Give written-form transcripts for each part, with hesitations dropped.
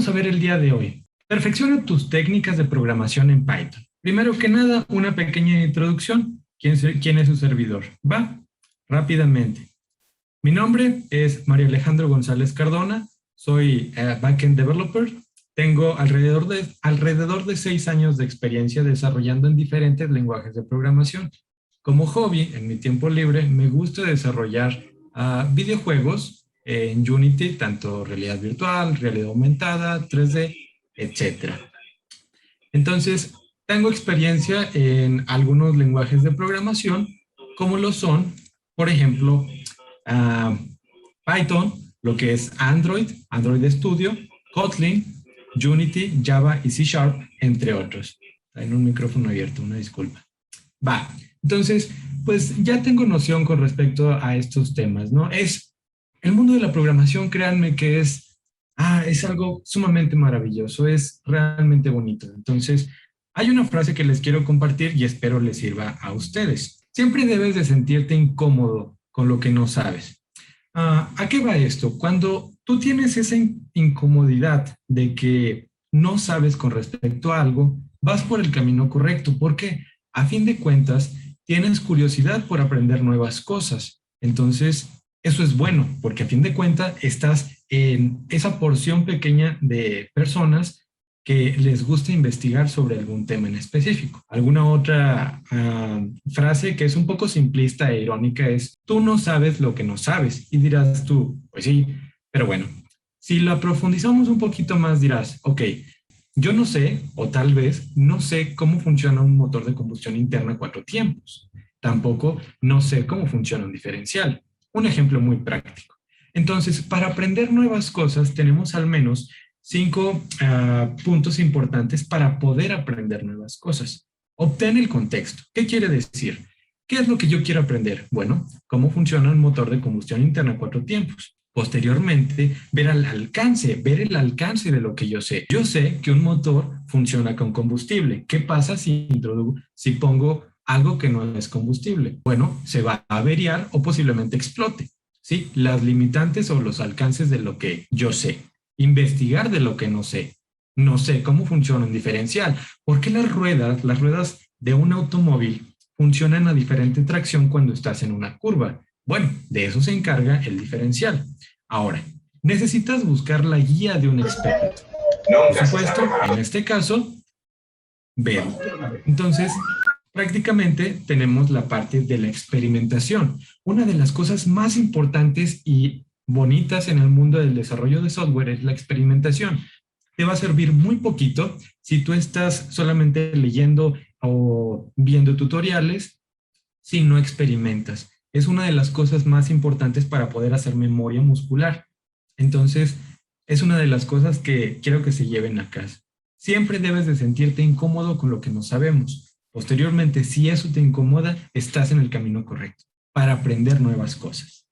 vamos a ver el día de hoy? Perfecciona tus técnicas de programación en Python. Primero que nada, una pequeña introducción. ¿Quién es su servidor? Va, rápidamente. Mi nombre es Mario Alejandro González Cardona. Soy backend developer. Tengo alrededor de 6 años de experiencia desarrollando en diferentes lenguajes de programación. Como hobby, en mi tiempo libre, me gusta desarrollar videojuegos en Unity, tanto realidad virtual, realidad aumentada, 3D, etcétera. Entonces, tengo experiencia en algunos lenguajes de programación, como lo son, por ejemplo, uh, Python, lo que es Android, Android Studio, Kotlin, Unity, Java y C Sharp, entre otros. En un micrófono abierto, una disculpa. Va, entonces, pues ya tengo noción con respecto a estos temas, ¿no? El mundo de la programación, créanme que es algo sumamente maravilloso, es realmente bonito. Entonces, hay una frase que les quiero compartir y espero les sirva a ustedes. Siempre debes de sentirte incómodo con lo que no sabes. ¿A qué va esto? Cuando tú tienes esa incomodidad de que no sabes con respecto a algo, vas por el camino correcto. ¿Por qué? A fin de cuentas, tienes curiosidad por aprender nuevas cosas. Entonces, eso es bueno, porque a fin de cuentas estás en esa porción pequeña de personas que les gusta investigar sobre algún tema en específico. Alguna otra frase que es un poco simplista e irónica es, tú no sabes lo que no sabes. Y dirás tú, pues sí, pero bueno, si la profundizamos un poquito más dirás, ok, yo no sé, o tal vez no sé cómo funciona un motor de combustión interna 4 tiempos. Tampoco no sé cómo funciona un diferencial. Un ejemplo muy práctico. Entonces, para aprender nuevas cosas tenemos al menos 5 puntos importantes para poder aprender nuevas cosas. Obtén el contexto. ¿Qué quiere decir? ¿Qué es lo que yo quiero aprender? Bueno, cómo funciona un motor de combustión interna 4 tiempos. Posteriormente, ver el alcance de lo que yo sé. Yo sé que un motor funciona con combustible. ¿Qué pasa si pongo algo que no es combustible? Bueno, se va a averiar o posiblemente explote. ¿Sí? Las limitantes o los alcances de lo que yo sé. Investigar de lo que no sé. No sé cómo funciona un diferencial. ¿Por qué las ruedas de un automóvil funcionan a diferente tracción cuando estás en una curva? Bueno, de eso se encarga el diferencial. Ahora, necesitas buscar la guía de un experto. Por supuesto, en este caso, ver. Entonces, prácticamente tenemos la parte de la experimentación. Una de las cosas más importantes y bonitas en el mundo del desarrollo de software es la experimentación. Te va a servir muy poquito si tú estás solamente leyendo o viendo tutoriales si no experimentas. Es una de las cosas más importantes para poder hacer memoria muscular. Entonces, es una de las cosas que quiero que se lleven a casa. Siempre debes de sentirte incómodo con lo que no sabemos. Posteriormente, si eso te incomoda, estás en el camino correcto para aprender nuevas cosas.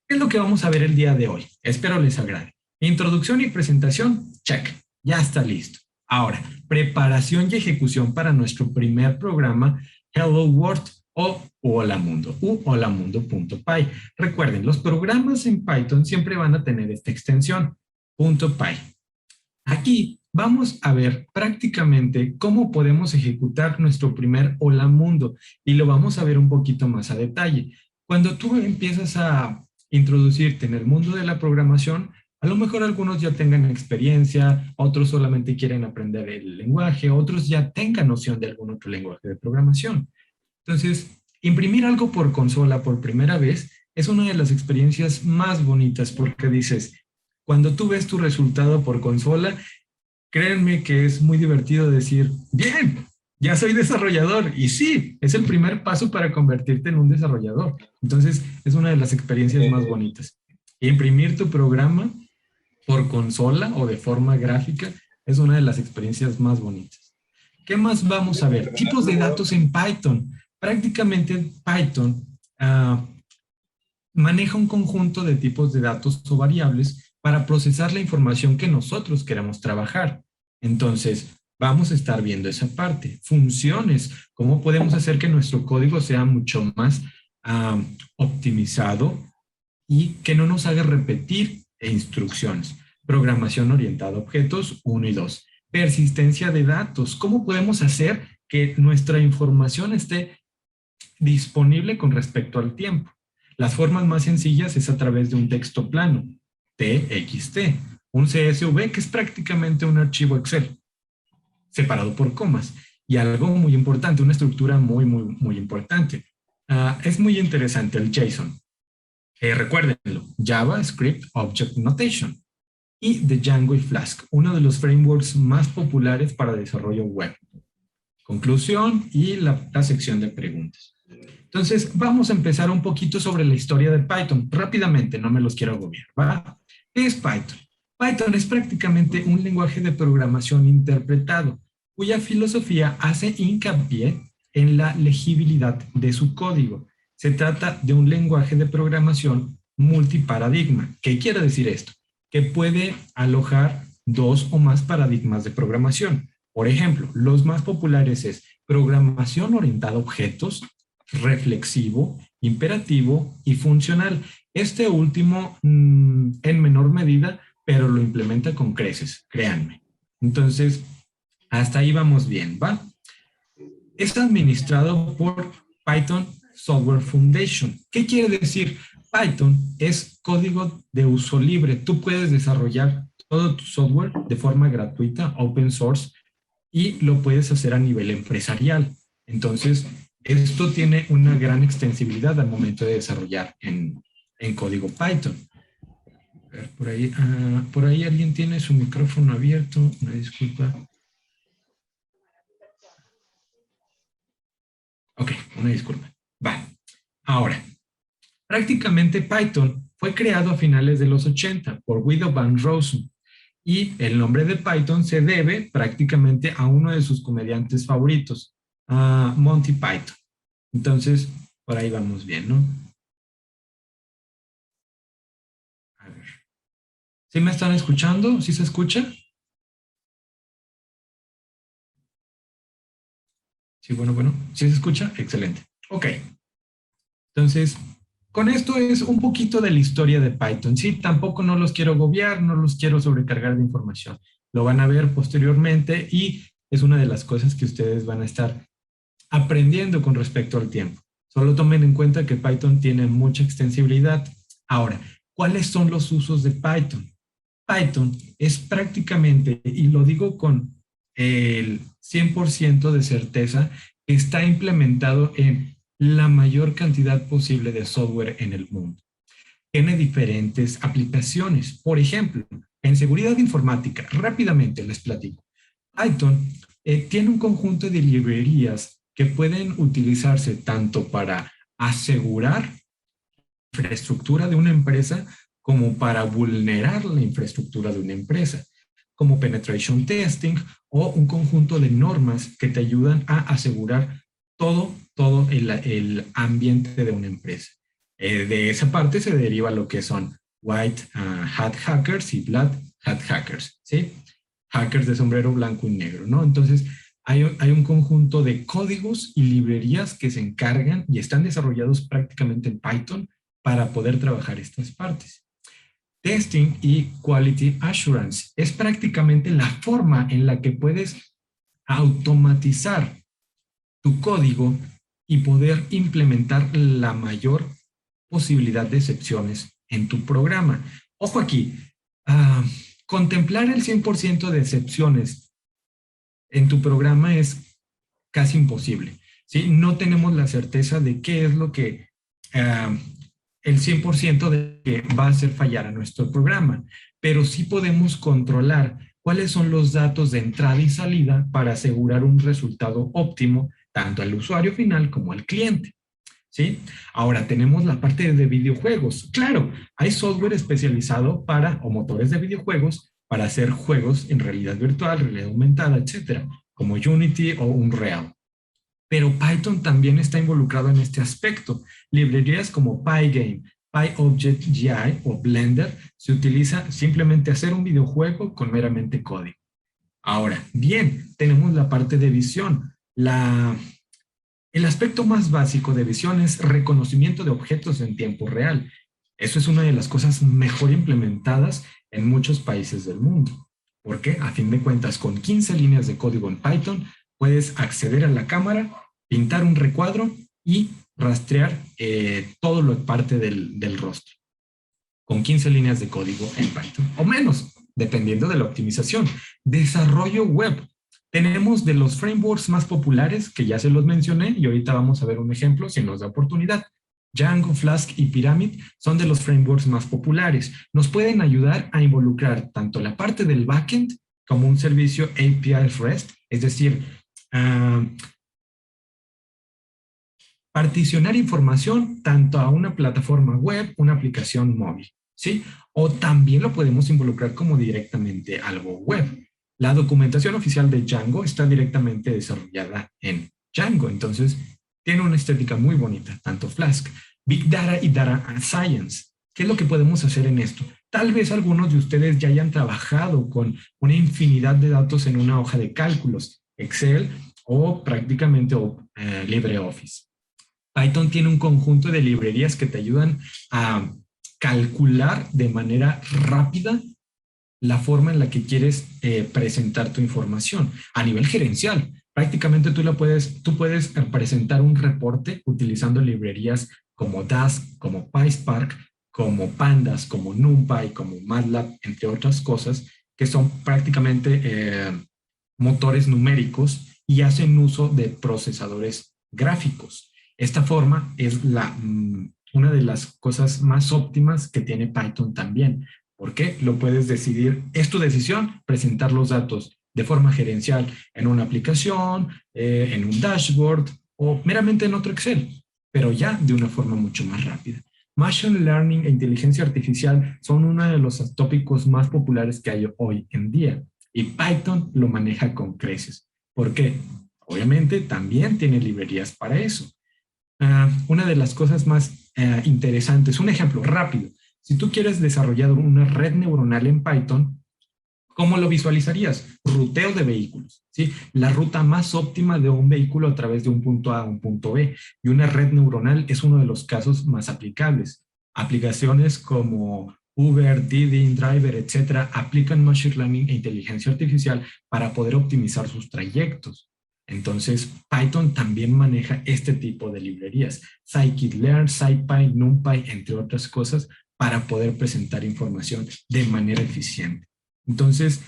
¿Qué es lo que vamos a ver el día de hoy? Espero les agrade. Introducción y presentación, check, ya está listo. Ahora, preparación y ejecución para nuestro primer programa, Hello World o Hola Mundo, holamundo.py. Recuerden, los programas en Python siempre van a tener esta extensión, .py. Aquí vamos a ver prácticamente cómo podemos ejecutar nuestro primer Hola Mundo y lo vamos a ver un poquito más a detalle. Cuando tú empiezas a introducirte en el mundo de la programación, a lo mejor algunos ya tengan experiencia, otros solamente quieren aprender el lenguaje, otros ya tengan noción de algún otro lenguaje de programación. Entonces, imprimir algo por consola por primera vez es una de las experiencias más bonitas porque dices, cuando tú ves tu resultado por consola, créanme que es muy divertido decir, bien, ya soy desarrollador. Y sí, es el primer paso para convertirte en un desarrollador. Entonces, es una de las experiencias más bonitas. Imprimir tu programa por consola o de forma gráfica es una de las experiencias más bonitas. ¿Qué más vamos a ver? Tipos de datos en Python. Prácticamente Python maneja un conjunto de tipos de datos o variables para procesar la información que nosotros queramos trabajar. Entonces, vamos a estar viendo esa parte. Funciones, cómo podemos hacer que nuestro código sea mucho más optimizado y que no nos haga repetir instrucciones. Programación orientada a objetos 1 y 2. Persistencia de datos. ¿Cómo podemos hacer que nuestra información esté disponible con respecto al tiempo? Las formas más sencillas es a través de un texto plano, TXT, un CSV que es prácticamente un archivo Excel, separado por comas. Y algo muy importante, una estructura muy importante. Es muy interesante el JSON. Recuérdenlo, JavaScript Object Notation y de Django y Flask, uno de los frameworks más populares para desarrollo web. Conclusión y la sección de preguntas. Entonces, vamos a empezar un poquito sobre la historia de Python. Rápidamente, no me los quiero agobiar, ¿va? ¿Qué es Python? Python es prácticamente un lenguaje de programación interpretado, cuya filosofía hace hincapié en la legibilidad de su código. Se trata de un lenguaje de programación multiparadigma. ¿Qué quiere decir esto? Que puede alojar dos o más paradigmas de programación. Por ejemplo, los más populares es programación orientada a objetos, reflexivo, imperativo y funcional. Este último en menor medida, pero lo implementa con creces, créanme. Entonces, hasta ahí vamos bien, ¿va? Es administrado por Python Software Foundation. ¿Qué quiere decir? Python es código de uso libre. Tú puedes desarrollar todo tu software de forma gratuita, open source, y lo puedes hacer a nivel empresarial. Entonces, esto tiene una gran extensibilidad al momento de desarrollar en código Python. A ver, por ahí alguien tiene su micrófono abierto, una disculpa. Ok, una disculpa. Va. Ahora, prácticamente Python fue creado a finales de los 80 por Guido van Rossum y el nombre de Python se debe prácticamente a uno de sus comediantes favoritos, a Monty Python. Entonces, por ahí vamos bien, ¿no? A ver. ¿Sí me están escuchando? ¿Sí se escucha? Sí, bueno. ¿Sí se escucha? Excelente. Ok. Entonces, con esto es un poquito de la historia de Python. Sí, tampoco no los quiero agobiar, no los quiero sobrecargar de información. Lo van a ver posteriormente y es una de las cosas que ustedes van a estar aprendiendo con respecto al tiempo. Solo tomen en cuenta que Python tiene mucha extensibilidad. Ahora, ¿cuáles son los usos de Python? Python es prácticamente, y lo digo con el 100% de certeza, está implementado en la mayor cantidad posible de software en el mundo. Tiene diferentes aplicaciones. Por ejemplo, en seguridad informática, rápidamente les platico. Python tiene un conjunto de librerías que pueden utilizarse tanto para asegurar la infraestructura de una empresa como para vulnerar la infraestructura de una empresa, como penetration testing o un conjunto de normas que te ayudan a asegurar todo el ambiente de una empresa. De esa parte se deriva lo que son white hat hackers y black hat hackers, ¿sí? Hackers de sombrero blanco y negro, ¿no? Entonces, hay un conjunto de códigos y librerías que se encargan y están desarrollados prácticamente en Python para poder trabajar estas partes. Testing y Quality Assurance es prácticamente la forma en la que puedes automatizar tu código y poder implementar la mayor posibilidad de excepciones en tu programa. Ojo aquí, contemplar el 100% de excepciones en tu programa es casi imposible, ¿sí? No tenemos la certeza de qué es lo que el 100% de que va a hacer fallar a nuestro programa, pero sí podemos controlar cuáles son los datos de entrada y salida para asegurar un resultado óptimo tanto al usuario final como al cliente. ¿Sí? Ahora tenemos la parte de videojuegos. Claro, hay software especializado para, o motores de videojuegos, para hacer juegos en realidad virtual, realidad aumentada, etcétera, como Unity o Unreal. Pero Python también está involucrado en este aspecto. Librerías como Pygame, PyObject.js o Blender se utiliza simplemente hacer un videojuego con meramente código. Ahora, bien, tenemos la parte de visión. El aspecto más básico de visión es reconocimiento de objetos en tiempo real. Eso es una de las cosas mejor implementadas en muchos países del mundo. Porque a fin de cuentas, con 15 líneas de código en Python, puedes acceder a la cámara, pintar un recuadro y rastrear todo lo parte del rostro. Con 15 líneas de código en Python o menos, dependiendo de la optimización. Desarrollo web. Tenemos de los frameworks más populares, que ya se los mencioné, y ahorita vamos a ver un ejemplo si nos da oportunidad. Django, Flask y Pyramid son de los frameworks más populares. Nos pueden ayudar a involucrar tanto la parte del backend como un servicio API REST, es decir, particionar información tanto a una plataforma web, una aplicación móvil, ¿sí? O también lo podemos involucrar como directamente algo web. La documentación oficial de Django está directamente desarrollada en Django, entonces tiene una estética muy bonita, tanto Flask, Big Data y Data Science. ¿Qué es lo que podemos hacer en esto? Tal vez algunos de ustedes ya hayan trabajado con una infinidad de datos en una hoja de cálculos, Excel o prácticamente LibreOffice. Python tiene un conjunto de librerías que te ayudan a calcular de manera rápida la forma en la que quieres presentar tu información a nivel gerencial. Prácticamente tú puedes presentar un reporte utilizando librerías como Dask, como PySpark, como Pandas, como NumPy, como MATLAB, entre otras cosas, que son prácticamente motores numéricos y hacen uso de procesadores gráficos. Esta forma es una de las cosas más óptimas que tiene Python también, porque lo puedes decidir, es tu decisión, presentar los datos de forma gerencial en una aplicación, en un dashboard o meramente en otro Excel, pero ya de una forma mucho más rápida. Machine Learning e inteligencia artificial son uno de los tópicos más populares que hay hoy en día y Python lo maneja con creces. ¿Por qué? Obviamente también tiene librerías para eso. Una de las cosas más interesantes, un ejemplo rápido, si tú quieres desarrollar una red neuronal en Python, ¿cómo lo visualizarías? Ruteo de vehículos, ¿sí? La ruta más óptima de un vehículo a través de un punto A a un punto B. Y una red neuronal es uno de los casos más aplicables. Aplicaciones como Uber, Didi, Driver, etcétera, aplican Machine Learning e inteligencia artificial para poder optimizar sus trayectos. Entonces, Python también maneja este tipo de librerías. Scikit-learn, SciPy, NumPy, entre otras cosas, para poder presentar información de manera eficiente. Entonces,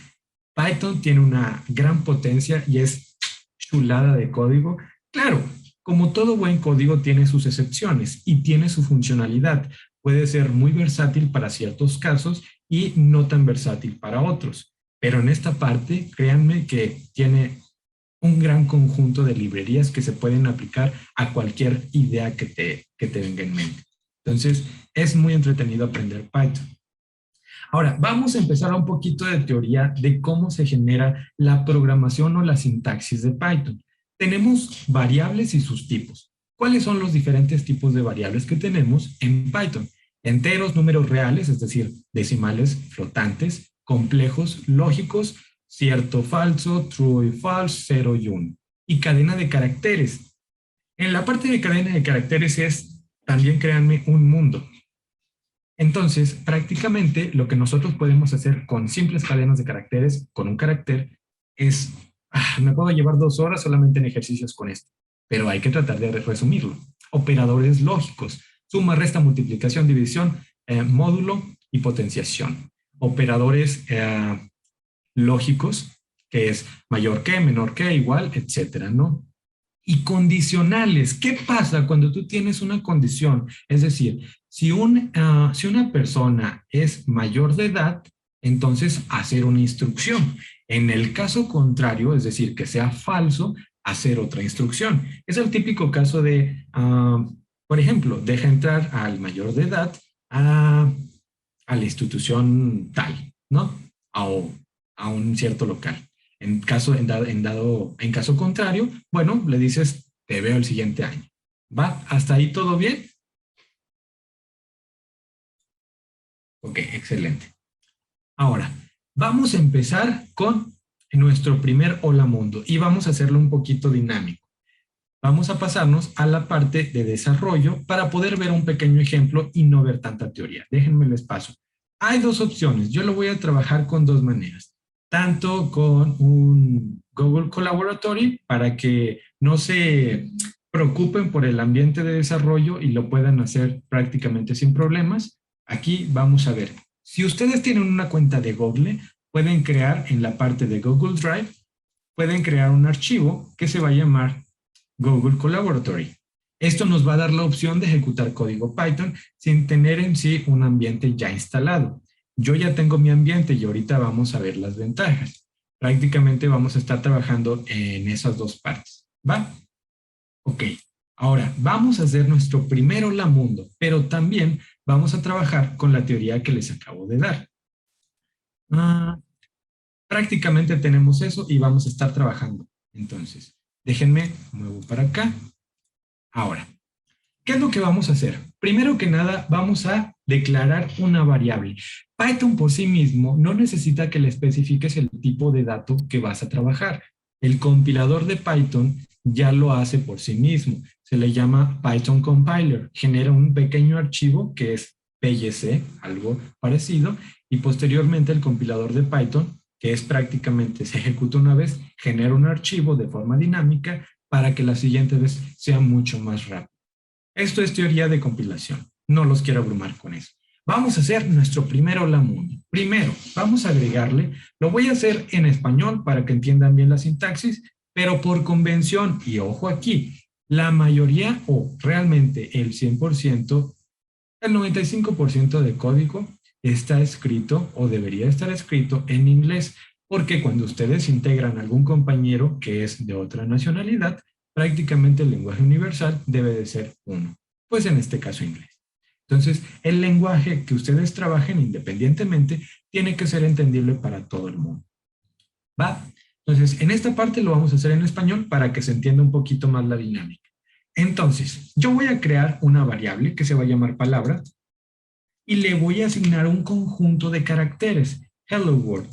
Python tiene una gran potencia y es chulada de código. Claro, como todo buen código tiene sus excepciones y tiene su funcionalidad. Puede ser muy versátil para ciertos casos y no tan versátil para otros. Pero en esta parte, créanme que tiene un gran conjunto de librerías que se pueden aplicar a cualquier idea que te venga en mente. Entonces, es muy entretenido aprender Python. Ahora, vamos a empezar a un poquito de teoría de cómo se genera la programación o la sintaxis de Python. Tenemos variables y sus tipos. ¿Cuáles son los diferentes tipos de variables que tenemos en Python? Enteros, números reales, es decir, decimales flotantes, complejos, lógicos, cierto, falso, true y false, 0 y 1. Y cadena de caracteres. En la parte de cadena de caracteres es, también créanme, un mundo. Entonces, prácticamente lo que nosotros podemos hacer con simples cadenas de caracteres, con un carácter, es, me puedo llevar 2 horas solamente en ejercicios con esto, pero hay que tratar de resumirlo. Operadores lógicos, suma, resta, multiplicación, división, módulo y potenciación. Operadores lógicos, que es mayor que, menor que, igual, etcétera, ¿no? Y condicionales. ¿Qué pasa cuando tú tienes una condición? Es decir, si una persona es mayor de edad, entonces hacer una instrucción. En el caso contrario, es decir, que sea falso, hacer otra instrucción. Es el típico caso de, por ejemplo, deja entrar al mayor de edad a la institución tal, ¿no? A un cierto local. En caso contrario, bueno, le dices, te veo el siguiente año. ¿Va? ¿Hasta ahí todo bien? Ok, excelente. Ahora, vamos a empezar con nuestro primer Hola Mundo y vamos a hacerlo un poquito dinámico. Vamos a pasarnos a la parte de desarrollo para poder ver un pequeño ejemplo y no ver tanta teoría. Déjenme les paso. Hay dos opciones. Yo lo voy a trabajar con dos maneras. Tanto con un Google Collaboratory para que no se preocupen por el ambiente de desarrollo y lo puedan hacer prácticamente sin problemas. Aquí vamos a ver. Si ustedes tienen una cuenta de Google, pueden crear en la parte de Google Drive, pueden crear un archivo que se va a llamar Google Collaboratory. Esto nos va a dar la opción de ejecutar código Python sin tener en sí un ambiente ya instalado. Yo ya tengo mi ambiente y ahorita vamos a ver las ventajas. Prácticamente vamos a estar trabajando en esas dos partes. ¿Va? Ok. Ahora, vamos a hacer nuestro primer hola mundo, pero también vamos a trabajar con la teoría que les acabo de dar. Prácticamente tenemos eso y vamos a estar trabajando. Entonces, déjenme, muevo para acá. Ahora, ¿qué es lo que vamos a hacer? Primero que nada, vamos a declarar una variable. Python por sí mismo no necesita que le especifiques el tipo de dato que vas a trabajar. El compilador de Python ya lo hace por sí mismo. Se le llama Python Compiler. Genera un pequeño archivo que es PyC, algo parecido, y posteriormente el compilador de Python, que es prácticamente se ejecuta una vez, genera un archivo de forma dinámica para que la siguiente vez sea mucho más rápido. Esto es teoría de compilación. No los quiero abrumar con eso. Vamos a hacer nuestro primer hola mundo. Primero, vamos a agregarle, lo voy a hacer en español para que entiendan bien la sintaxis, pero por convención, y ojo aquí, la mayoría o realmente el 100%, el 95% de código está escrito o debería estar escrito en inglés, porque cuando ustedes integran a algún compañero que es de otra nacionalidad, prácticamente el lenguaje universal debe de ser uno, pues en este caso inglés. Entonces, el lenguaje que ustedes trabajen independientemente tiene que ser entendible para todo el mundo. ¿Va? Entonces, en esta parte lo vamos a hacer en español para que se entienda un poquito más la dinámica. Entonces, yo voy a crear una variable que se va a llamar palabra y le voy a asignar un conjunto de caracteres. Hello World.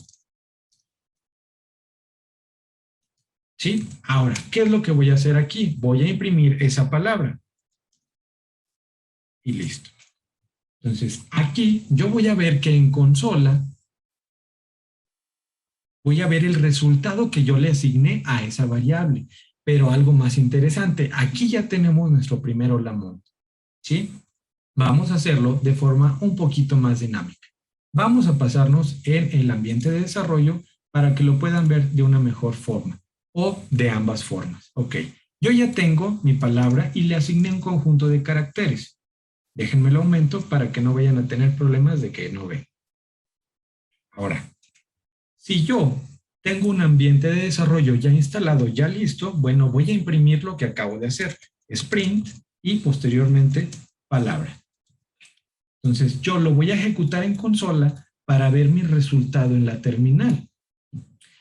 ¿Sí? Ahora, ¿qué es lo que voy a hacer aquí? Voy a imprimir esa palabra. Y listo. Entonces, aquí yo voy a ver que en consola voy a ver el resultado que yo le asigné a esa variable. Pero algo más interesante, aquí ya tenemos nuestro primer hola mundo. ¿Sí? Vamos a hacerlo de forma un poquito más dinámica. Vamos a pasarnos en el ambiente de desarrollo para que lo puedan ver de una mejor forma o de ambas formas. Ok, yo ya tengo mi palabra y le asigné un conjunto de caracteres. Déjenme el aumento para que no vayan a tener problemas de que no ven. Ahora, si yo tengo un ambiente de desarrollo ya instalado, ya listo, bueno, voy a imprimir lo que acabo de hacer. Sprint y posteriormente palabra. Entonces yo lo voy a ejecutar en consola para ver mi resultado en la terminal.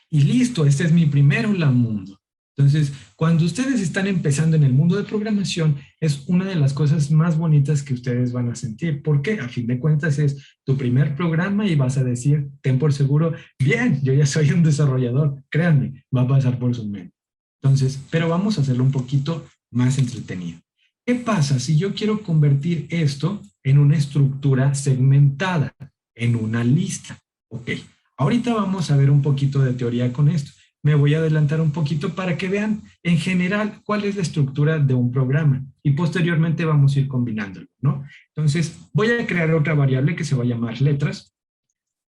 Y listo, este es mi primer hola mundo. Entonces, cuando ustedes están empezando en el mundo de programación, es una de las cosas más bonitas que ustedes van a sentir, porque a fin de cuentas es tu primer programa y vas a decir, ten por seguro, bien, yo ya soy un desarrollador, créanme, va a pasar por su mente. Entonces, pero vamos a hacerlo un poquito más entretenido. ¿Qué pasa si yo quiero convertir esto en una estructura segmentada, en una lista? Ok, ahorita vamos a ver un poquito de teoría con esto. Me voy a adelantar un poquito para que vean en general cuál es la estructura de un programa y posteriormente vamos a ir combinándolo, ¿no? Entonces, voy a crear otra variable que se va a llamar letras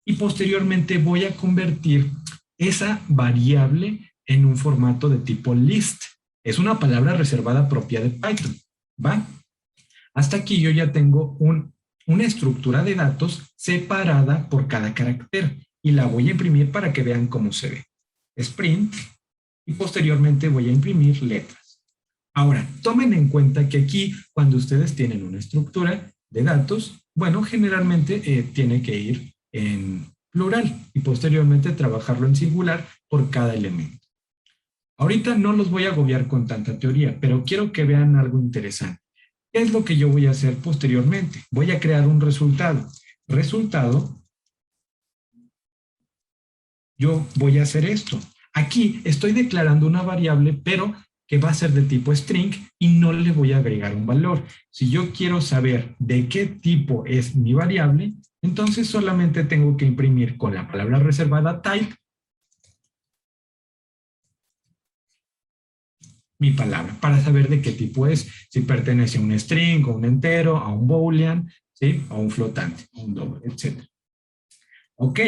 y posteriormente voy a convertir esa variable en un formato de tipo list. Es una palabra reservada propia de Python, ¿va? Hasta aquí yo ya tengo una estructura de datos separada por cada carácter y la voy a imprimir para que vean cómo se ve. Sprint y posteriormente voy a imprimir letras. Ahora, tomen en cuenta que aquí cuando ustedes tienen una estructura de datos, bueno, generalmente tiene que ir en plural y posteriormente trabajarlo en singular por cada elemento. Ahorita no los voy a agobiar con tanta teoría, pero quiero que vean algo interesante. ¿Qué es lo que yo voy a hacer posteriormente? Voy a crear un resultado. Resultado, yo voy a hacer esto. Aquí estoy declarando una variable, pero que va a ser de tipo string y no le voy a agregar un valor. Si yo quiero saber de qué tipo es mi variable, entonces solamente tengo que imprimir con la palabra reservada type mi palabra para saber de qué tipo es, si pertenece a un string, a un entero, a un boolean, ¿sí? A un flotante, a un doble, etc. Ok,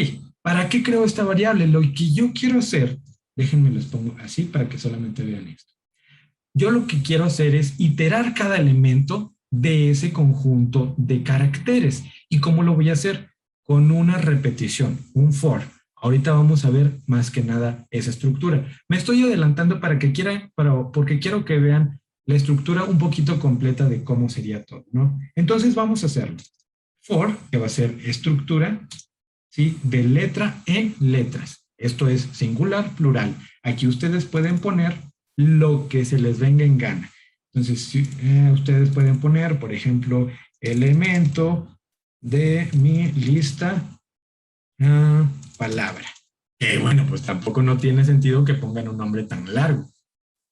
¿para qué creo esta variable? Lo que yo quiero hacer, déjenme los pongo así para que solamente vean esto. Yo lo que quiero hacer es iterar cada elemento de ese conjunto de caracteres. ¿Y cómo lo voy a hacer? Con una repetición, un for. Ahorita vamos a ver más que nada esa estructura. Me estoy adelantando porque quiero que vean la estructura un poquito completa de cómo sería todo, ¿no? Entonces vamos a hacerlo. For, que va a ser estructura, ¿sí? De letra en letras. Esto es singular, plural. Aquí ustedes pueden poner lo que se les venga en gana. Entonces, si, ustedes pueden poner, por ejemplo, elemento de mi lista palabra. Que bueno, pues tampoco no tiene sentido que pongan un nombre tan largo.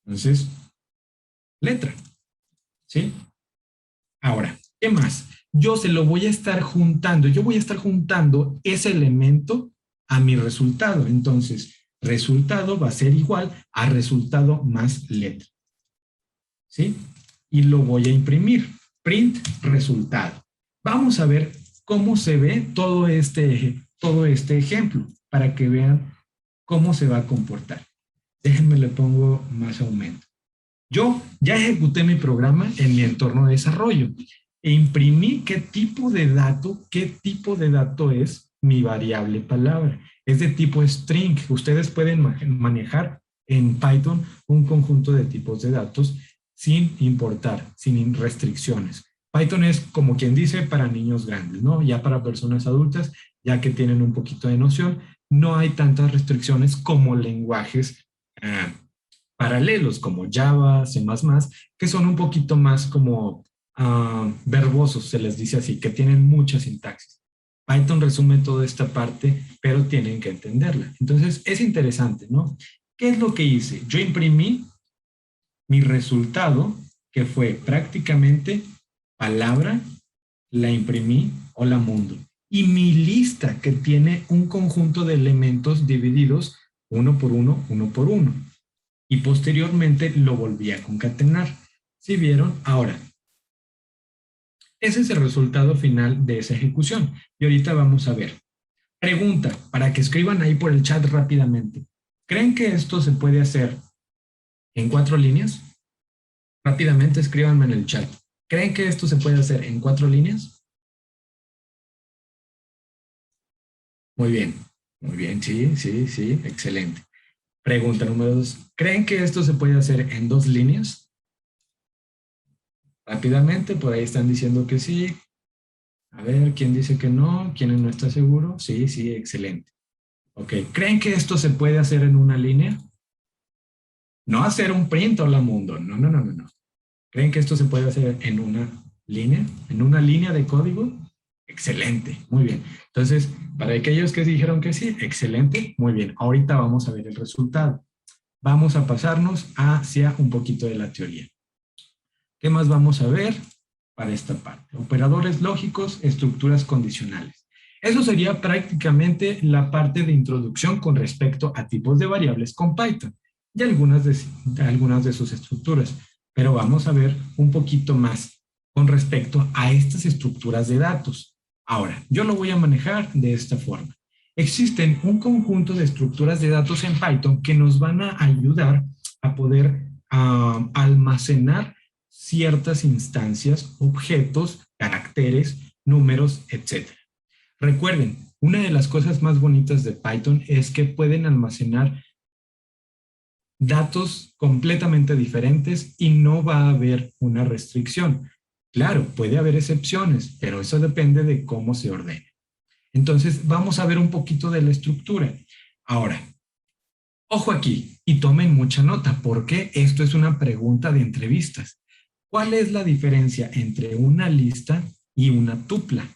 Entonces, letra. ¿Sí? Ahora, ¿qué más? Yo se lo voy a estar juntando. Yo voy a estar juntando ese elemento a mi resultado. Entonces, resultado va a ser igual a resultado más letra. ¿Sí? Y lo voy a imprimir. Print resultado. Vamos a ver cómo se ve todo este ejemplo para que vean cómo se va a comportar. Déjenme le pongo más aumento. Yo ya ejecuté mi programa en mi entorno de desarrollo e imprimí qué tipo de dato es mi variable palabra. Es de tipo string. Ustedes pueden manejar en Python un conjunto de tipos de datos sin importar, sin restricciones. Python es como quien dice para niños grandes, ¿no? Ya para personas adultas, ya que tienen un poquito de noción, no hay tantas restricciones como lenguajes paralelos como Java, C++, que son un poquito más como verbosos, se les dice así, que tienen mucha sintaxis. Python resume toda esta parte, pero tienen que entenderla. Entonces, es interesante, ¿no? ¿Qué es lo que hice? Yo imprimí mi resultado, que fue prácticamente palabra, la imprimí, hola mundo. Y mi lista, que tiene un conjunto de elementos divididos uno por uno, uno por uno. Y posteriormente lo volví a concatenar. ¿Sí vieron? Ahora, ese es el resultado final de esa ejecución. Y ahorita vamos a ver. Pregunta, para que escriban ahí por el chat rápidamente. ¿Creen que esto se puede hacer en 4 líneas? Rápidamente escríbanme en el chat. ¿Creen que esto se puede hacer en 4 líneas? Muy bien, sí, sí, sí, excelente. Pregunta número 2. ¿Creen que esto se puede hacer en 2 líneas? Rápidamente, por ahí están diciendo que sí. A ver, ¿quién dice que no? ¿Quién no está seguro? Sí, sí, excelente. Ok, ¿creen que esto se puede hacer en una línea? No hacer un print, hola mundo. No, no, no, no, no. ¿Creen que esto se puede hacer en una línea? ¿En una línea de código? Excelente, muy bien. Entonces, para aquellos que dijeron que sí, excelente, muy bien. Ahorita vamos a ver el resultado. Vamos a pasarnos hacia un poquito de la teoría. ¿Qué más vamos a ver para esta parte? Operadores lógicos, estructuras condicionales. Eso sería prácticamente la parte de introducción con respecto a tipos de variables con Python y algunas de sus estructuras. Pero vamos a ver un poquito más con respecto a estas estructuras de datos. Ahora, yo lo voy a manejar de esta forma. Existen un conjunto de estructuras de datos en Python que nos van a ayudar a poder almacenar ciertas instancias, objetos, caracteres, números, etc. Recuerden, una de las cosas más bonitas de Python es que pueden almacenar datos completamente diferentes y no va a haber una restricción. Claro, puede haber excepciones, pero eso depende de cómo se ordene. Entonces, vamos a ver un poquito de la estructura. Ahora, ojo aquí y tomen mucha nota porque esto es una pregunta de entrevistas. ¿Cuál es la diferencia entre una lista y una tupla?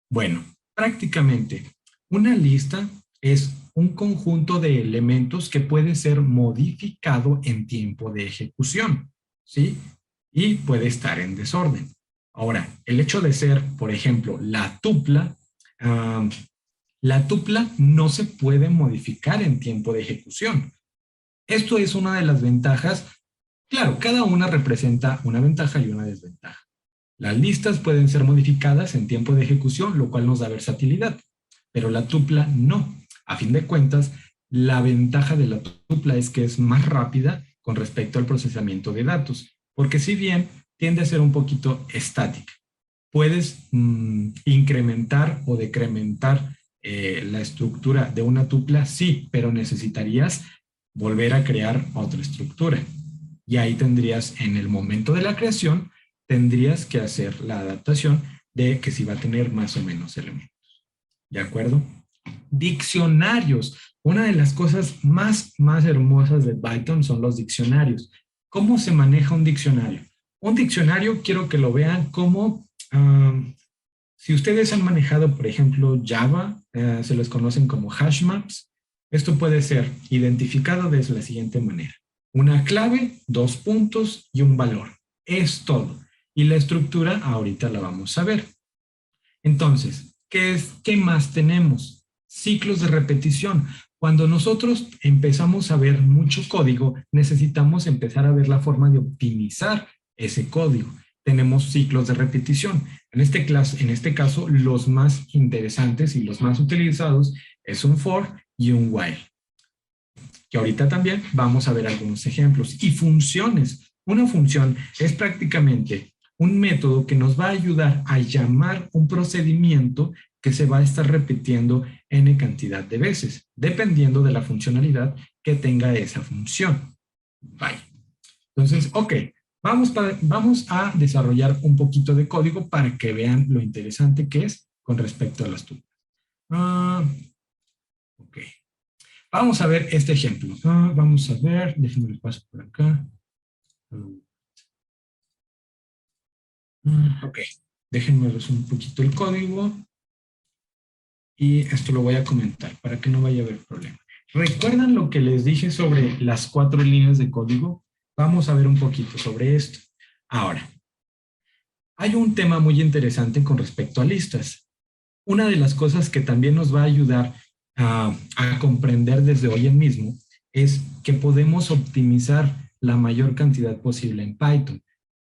Bueno, prácticamente una lista es un conjunto de elementos que puede ser modificado en tiempo de ejecución, ¿sí? Y puede estar en desorden. Ahora, el hecho de ser, por ejemplo, la tupla no se puede modificar en tiempo de ejecución. Esto es una de las ventajas. Claro, cada una representa una ventaja y una desventaja. Las listas pueden ser modificadas en tiempo de ejecución, lo cual nos da versatilidad, pero la tupla no. A fin de cuentas, la ventaja de la tupla es que es más rápida con respecto al procesamiento de datos, porque si bien tiende a ser un poquito estática, puedes incrementar o decrementar la estructura de una tupla, sí, pero necesitarías volver a crear otra estructura. Y ahí tendrías, en el momento de la creación, tendrías que hacer la adaptación de que si va a tener más o menos elementos. ¿De acuerdo? Diccionarios. Una de las cosas más hermosas de Python son los diccionarios. ¿Cómo se maneja un diccionario? Un diccionario quiero que lo vean como, si ustedes han manejado, por ejemplo, Java, se les conocen como hash maps. Esto puede ser identificado de la siguiente manera. Una clave, dos puntos y un valor. Es todo. Y la estructura ahorita la vamos a ver. Entonces, ¿qué más tenemos? Ciclos de repetición. Cuando nosotros empezamos a ver mucho código, necesitamos empezar a ver la forma de optimizar ese código. Tenemos ciclos de repetición. En este caso, los más interesantes y los más utilizados es un for y un while, que ahorita también vamos a ver algunos ejemplos. Y funciones. Una función es prácticamente un método que nos va a ayudar a llamar un procedimiento que se va a estar repitiendo n cantidad de veces, dependiendo de la funcionalidad que tenga esa función. Vaya. Entonces, ok, vamos a desarrollar un poquito de código para que vean lo interesante que es con respecto a las tuplas. Ok. Vamos a ver este ejemplo. Vamos a ver, déjenme el paso por acá. Ok, déjenme ver un poquito el código y esto lo voy a comentar para que no vaya a haber problema. ¿Recuerdan lo que les dije sobre las 4 líneas de código? Vamos a ver un poquito sobre esto. Ahora, hay un tema muy interesante con respecto a listas. Una de las cosas que también nos va a ayudar a comprender desde hoy en mismo es que podemos optimizar la mayor cantidad posible en Python.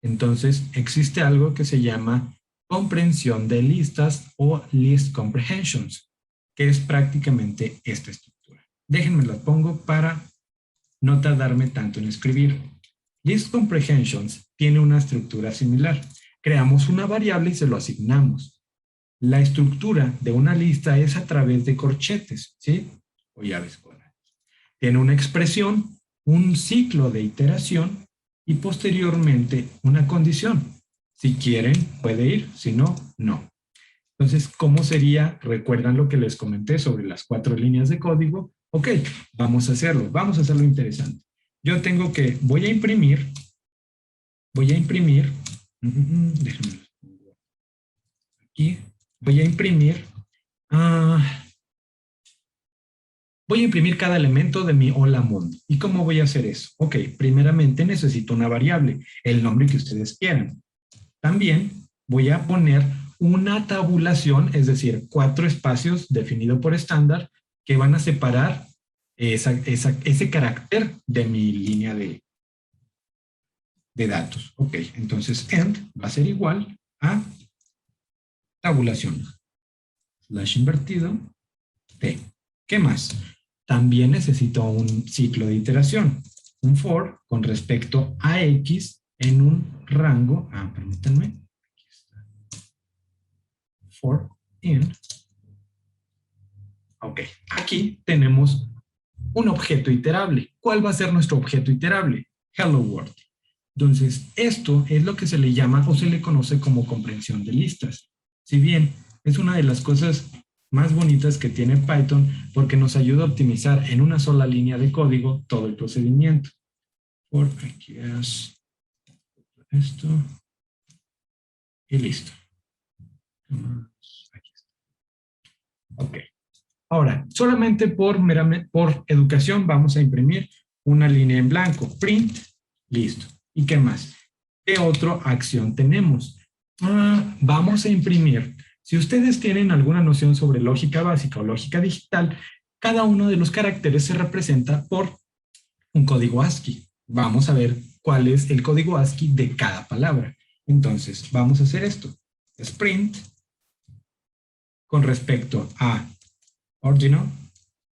Entonces, existe algo que se llama comprensión de listas o list comprehensions, que es prácticamente esta estructura. Déjenme la pongo para no tardarme tanto en escribir. List comprehensions tiene una estructura similar. Creamos una variable y se lo asignamos. La estructura de una lista es a través de corchetes, ¿sí? O llaves cuadradas. Tiene una expresión, un ciclo de iteración y posteriormente una condición. Si quieren, puede ir, si no, no. Entonces, ¿cómo sería? ¿Recuerdan lo que les comenté sobre las 4 líneas de código? Ok, vamos a hacerlo interesante. Yo tengo que, voy a imprimir, déjenme aquí, voy a imprimir, voy a imprimir cada elemento de mi hola mundo. ¿Y cómo voy a hacer eso? Ok, primeramente necesito una variable, el nombre que ustedes quieran. También voy a poner una tabulación, es decir, 4 espacios definidos por estándar que van a separar ese carácter de mi línea de datos. Ok, entonces end va a ser igual a tabulación slash invertido t. ¿Qué más? También necesito un ciclo de iteración, un for con respecto a x en un rango, permítanme, for in. Ok, aquí tenemos un objeto iterable. ¿Cuál va a ser nuestro objeto iterable? Hello World. Entonces, esto es lo que se le llama o se le conoce como comprensión de listas. Si bien es una de las cosas más bonitas que tiene Python porque nos ayuda a optimizar en una sola línea de código todo el procedimiento. Por aquí es esto y listo. Aquí está. Ok. Ahora, solamente por educación vamos a imprimir una línea en blanco. Print, listo. ¿Y qué más? ¿Qué otra acción tenemos? Vamos a imprimir. Si ustedes tienen alguna noción sobre lógica básica o lógica digital, cada uno de los caracteres se representa por un código ASCII. Vamos a ver cuál es el código ASCII de cada palabra. Entonces, vamos a hacer esto. Print con respecto a ordinal,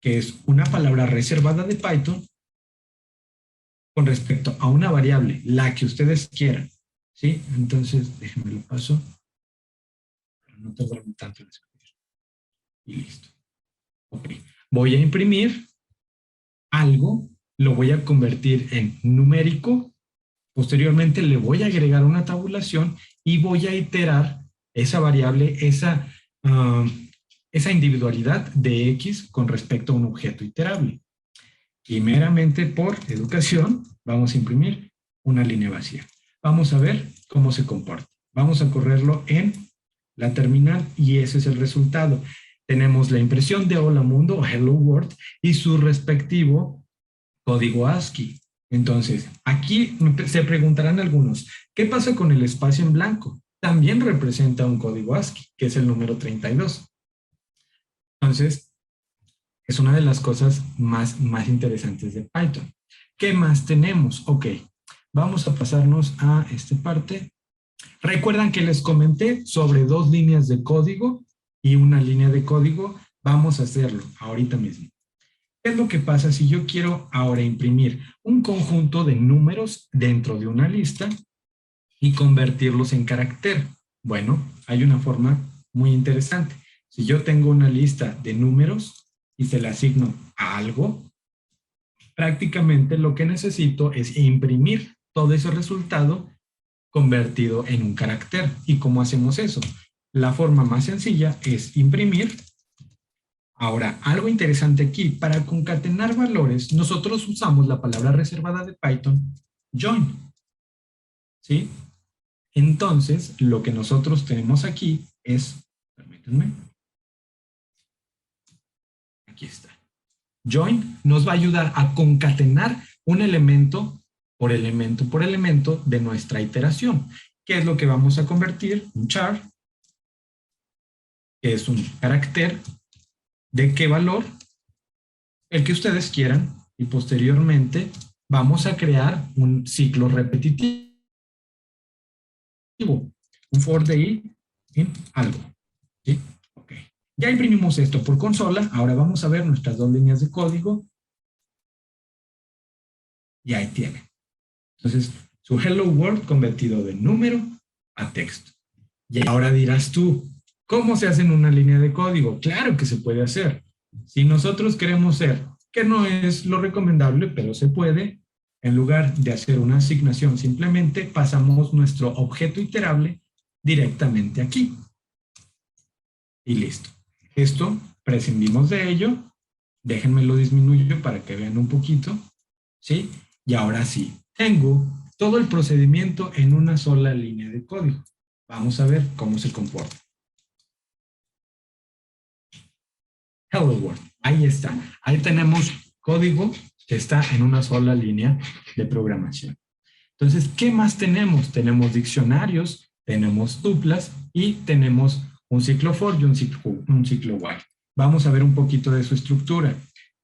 que es una palabra reservada de Python, con respecto a una variable, la que ustedes quieran. ¿Sí? Entonces, déjenme lo paso. Para no tardarme tanto en escribir. Y listo. Ok. Voy a imprimir algo, lo voy a convertir en numérico. Posteriormente le voy a agregar una tabulación y voy a iterar esa variable, esa individualidad de X con respecto a un objeto iterable. Y meramente por educación vamos a imprimir una línea vacía. Vamos a ver cómo se comporta. Vamos a correrlo en la terminal y ese es el resultado. Tenemos la impresión de Hola Mundo o Hello World y su respectivo código ASCII. Entonces, aquí se preguntarán algunos, ¿qué pasa con el espacio en blanco? También representa un código ASCII, que es el número 32. Entonces, es una de las cosas más interesantes de Python. ¿Qué más tenemos? Ok, vamos a pasarnos a esta parte. ¿Recuerdan que les comenté sobre 2 líneas de código y una línea de código? Vamos a hacerlo ahorita mismo. ¿Qué es lo que pasa si yo quiero ahora imprimir un conjunto de números dentro de una lista y convertirlos en carácter? Bueno, hay una forma muy interesante. Si yo tengo una lista de números y se la asigno a algo, prácticamente lo que necesito es imprimir todo ese resultado convertido en un carácter. ¿Y cómo hacemos eso? La forma más sencilla es imprimir. Ahora, algo interesante aquí, para concatenar valores, nosotros usamos la palabra reservada de Python, join, ¿sí? Entonces, lo que nosotros tenemos aquí es, permítanme, aquí está. Join nos va a ayudar a concatenar un elemento por elemento de nuestra iteración. ¿Qué es lo que vamos a convertir? Un char, que es un carácter. ¿De qué valor? El que ustedes quieran. Y posteriormente vamos a crear un ciclo repetitivo. Un for de i en algo. ¿Sí? Ok. Ya imprimimos esto por consola. Ahora vamos a ver nuestras 2 líneas de código. Y ahí tienen. Entonces, su hello world convertido de número a texto. Y ahora dirás tú, ¿cómo se hace en una línea de código? Claro que se puede hacer. Si nosotros queremos ser, que no es lo recomendable, pero se puede, en lugar de hacer una asignación, simplemente pasamos nuestro objeto iterable directamente aquí. Y listo. Esto, prescindimos de ello. Déjenme lo disminuyo para que vean un poquito. ¿Sí? Y ahora sí, tengo todo el procedimiento en una sola línea de código. Vamos a ver cómo se comporta. Hello World. Ahí está. Ahí tenemos código que está en una sola línea de programación. Entonces, ¿qué más tenemos? Tenemos diccionarios, tenemos tuplas y tenemos un ciclo for y un ciclo while. Vamos a ver un poquito de su estructura.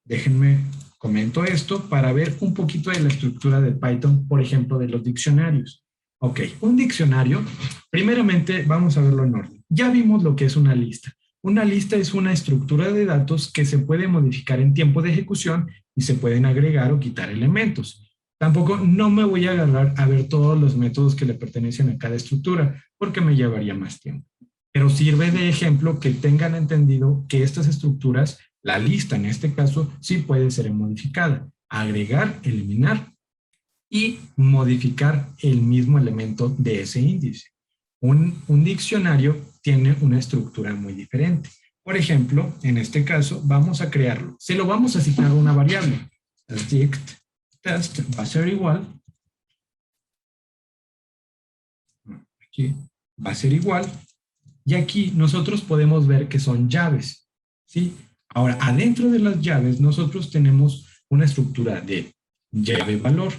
Déjenme comento esto para ver un poquito de la estructura de Python, por ejemplo, de los diccionarios. Ok, un diccionario, primeramente vamos a verlo en orden. Ya vimos lo que es una lista. Una lista es una estructura de datos que se puede modificar en tiempo de ejecución y se pueden agregar o quitar elementos. Tampoco no me voy a agarrar a ver todos los métodos que le pertenecen a cada estructura porque me llevaría más tiempo. Pero sirve de ejemplo que tengan entendido que estas estructuras, la lista en este caso, sí puede ser modificada. Agregar, eliminar y modificar el mismo elemento de ese índice. Un diccionario tiene una estructura muy diferente. Por ejemplo, en este caso, vamos a crearlo. Se lo vamos a asignar una variable. Dict test va a ser igual. Aquí va a ser igual. Y aquí nosotros podemos ver que son llaves. ¿Sí? Ahora, adentro de las llaves, nosotros tenemos una estructura de llave valor.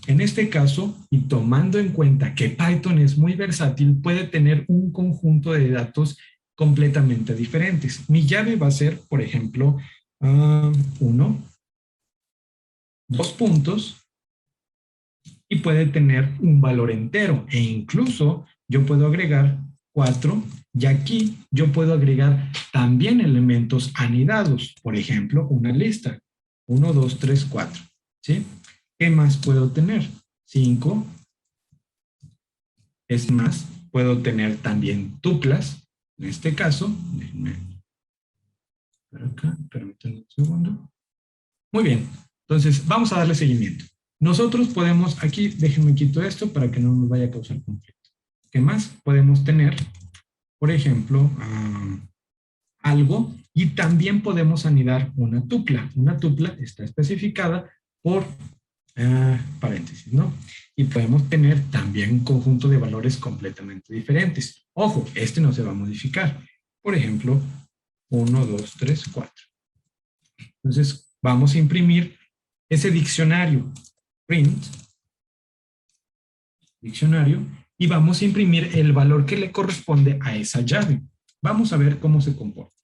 En este caso, y tomando en cuenta que Python es muy versátil, puede tener un conjunto de datos completamente diferentes. Mi llave va a ser, por ejemplo, 1, 2 puntos, y puede tener un valor entero. E incluso yo puedo agregar 4, y aquí yo puedo agregar también elementos anidados. Por ejemplo, una lista. 1, 2, 3, 4. ¿Sí? ¿Qué más puedo tener? 5. Es más, puedo tener también tuplas. En este caso, déjenme por acá, permítanme un segundo. Muy bien, entonces vamos a darle seguimiento. Nosotros podemos, aquí déjenme quito esto para que no nos vaya a causar conflicto. ¿Qué más? Podemos tener, por ejemplo, algo, y también podemos anidar una tupla. Una tupla está especificada por paréntesis, ¿no? Y podemos tener también un conjunto de valores completamente diferentes. Ojo, este no se va a modificar. Por ejemplo, 1, 2, 3, 4. Entonces, vamos a imprimir ese diccionario, print, diccionario, y vamos a imprimir el valor que le corresponde a esa llave. Vamos a ver cómo se comporta.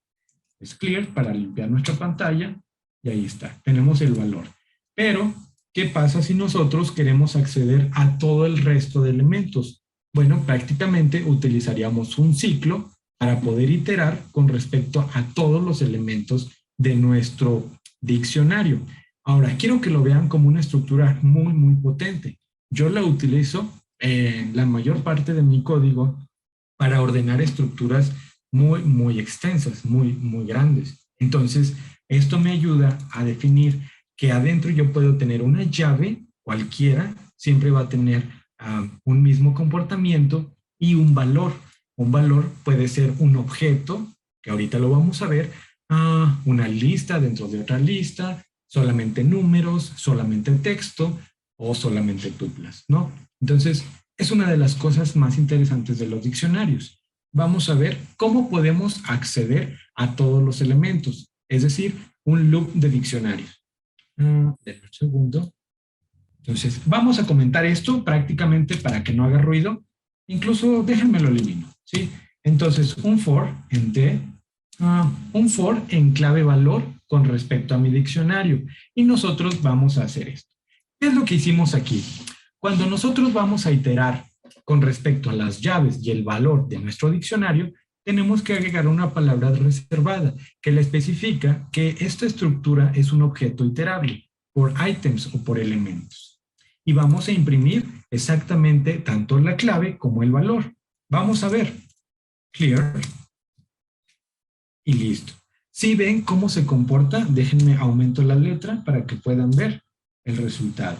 Es clear para limpiar nuestra pantalla, y ahí está, tenemos el valor. Pero, ¿qué pasa si nosotros queremos acceder a todo el resto de elementos? Bueno, prácticamente utilizaríamos un ciclo para poder iterar con respecto a todos los elementos de nuestro diccionario. Ahora, quiero que lo vean como una estructura muy, muy potente. Yo la utilizo en la mayor parte de mi código para ordenar estructuras muy, muy extensas, muy, muy grandes. Entonces, esto me ayuda a definir que adentro yo puedo tener una llave, cualquiera, siempre va a tener un mismo comportamiento y un valor. Un valor puede ser un objeto, que ahorita lo vamos a ver, una lista dentro de otra lista, solamente números, solamente texto o solamente tuplas, ¿no? Entonces, es una de las cosas más interesantes de los diccionarios. Vamos a ver cómo podemos acceder a todos los elementos, es decir, un loop de diccionarios. Denme un segundo. Entonces, vamos a comentar esto prácticamente para que no haga ruido. Incluso déjenme lo elimino, ¿sí? Entonces, un for en D, un for en clave valor con respecto a mi diccionario. Y nosotros vamos a hacer esto. ¿Qué es lo que hicimos aquí? Cuando nosotros vamos a iterar con respecto a las llaves y el valor de nuestro diccionario, tenemos que agregar una palabra reservada que le especifica que esta estructura es un objeto iterable por items o por elementos. Y vamos a imprimir exactamente tanto la clave como el valor. Vamos a ver. Clear. Y listo. Si ven cómo se comporta, déjenme aumento la letra para que puedan ver el resultado.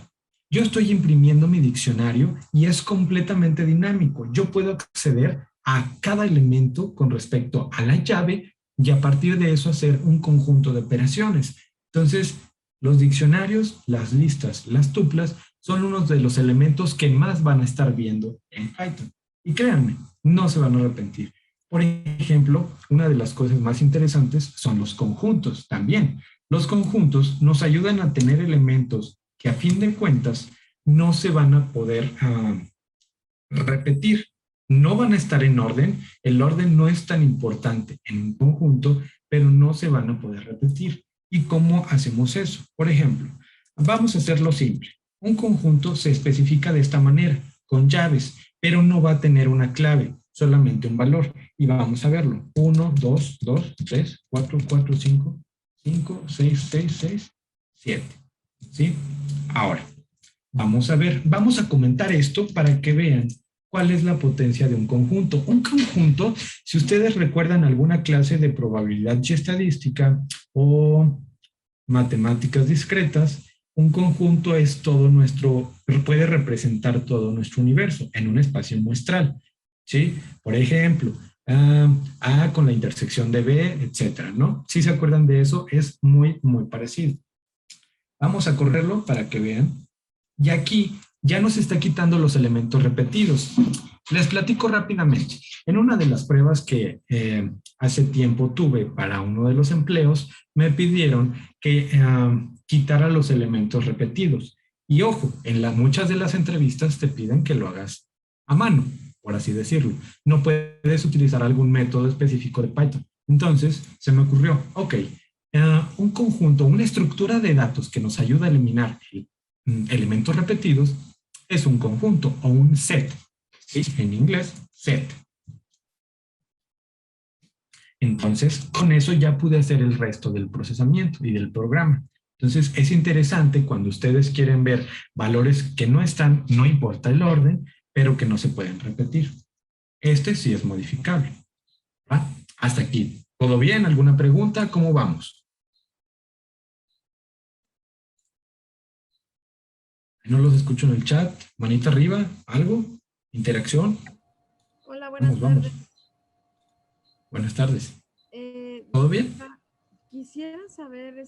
Yo estoy imprimiendo mi diccionario y es completamente dinámico. Yo puedo acceder a cada elemento con respecto a la llave y a partir de eso hacer un conjunto de operaciones. Entonces, los diccionarios, las listas, las tuplas son unos de los elementos que más van a estar viendo en Python. Y créanme, no se van a arrepentir. Por ejemplo, una de las cosas más interesantes son los conjuntos también. Los conjuntos nos ayudan a tener elementos que a fin de cuentas no se van a poder repetir, no van a estar en orden, el orden no es tan importante en un conjunto, pero no se van a poder repetir. ¿Y cómo hacemos eso? Por ejemplo, vamos a hacerlo simple. Un conjunto se especifica de esta manera, con llaves, pero no va a tener una clave, solamente un valor. Y vamos a verlo. 1, 2, 2, 3, 4, 4, 5, 5, 6, 6, 6, 7. ¿Sí? Ahora, vamos a ver, vamos a comentar esto para que vean cuál es la potencia de un conjunto. Un conjunto, si ustedes recuerdan alguna clase de probabilidad y estadística o matemáticas discretas, un conjunto es todo nuestro, puede representar todo nuestro universo en un espacio muestral. ¿Sí? Por ejemplo, A con la intersección de B, etcétera, ¿no? Si se acuerdan de eso, es muy, muy parecido. Vamos a correrlo para que vean. Y aquí ya nos está quitando los elementos repetidos. Les platico rápidamente. En una de las pruebas que hace tiempo tuve para uno de los empleos, me pidieron que quitara los elementos repetidos. Y ojo, en muchas de las entrevistas te piden que lo hagas a mano, por así decirlo. No puedes utilizar algún método específico de Python. Entonces, se me ocurrió, ok, un conjunto, una estructura de datos que nos ayuda a eliminar elementos repetidos es un conjunto o un set. ¿Sí? En inglés, set. Entonces, con eso ya pude hacer el resto del procesamiento y del programa. Entonces, es interesante cuando ustedes quieren ver valores que no están, no importa el orden, pero que no se pueden repetir. Este sí es modificable. ¿Va? Hasta aquí. ¿Todo bien? ¿Alguna pregunta? ¿Cómo vamos? No los escucho en el chat. Manita arriba, ¿algo? ¿Interacción? Hola, buenas tardes. Buenas tardes. ¿Todo bien? Quisiera saber,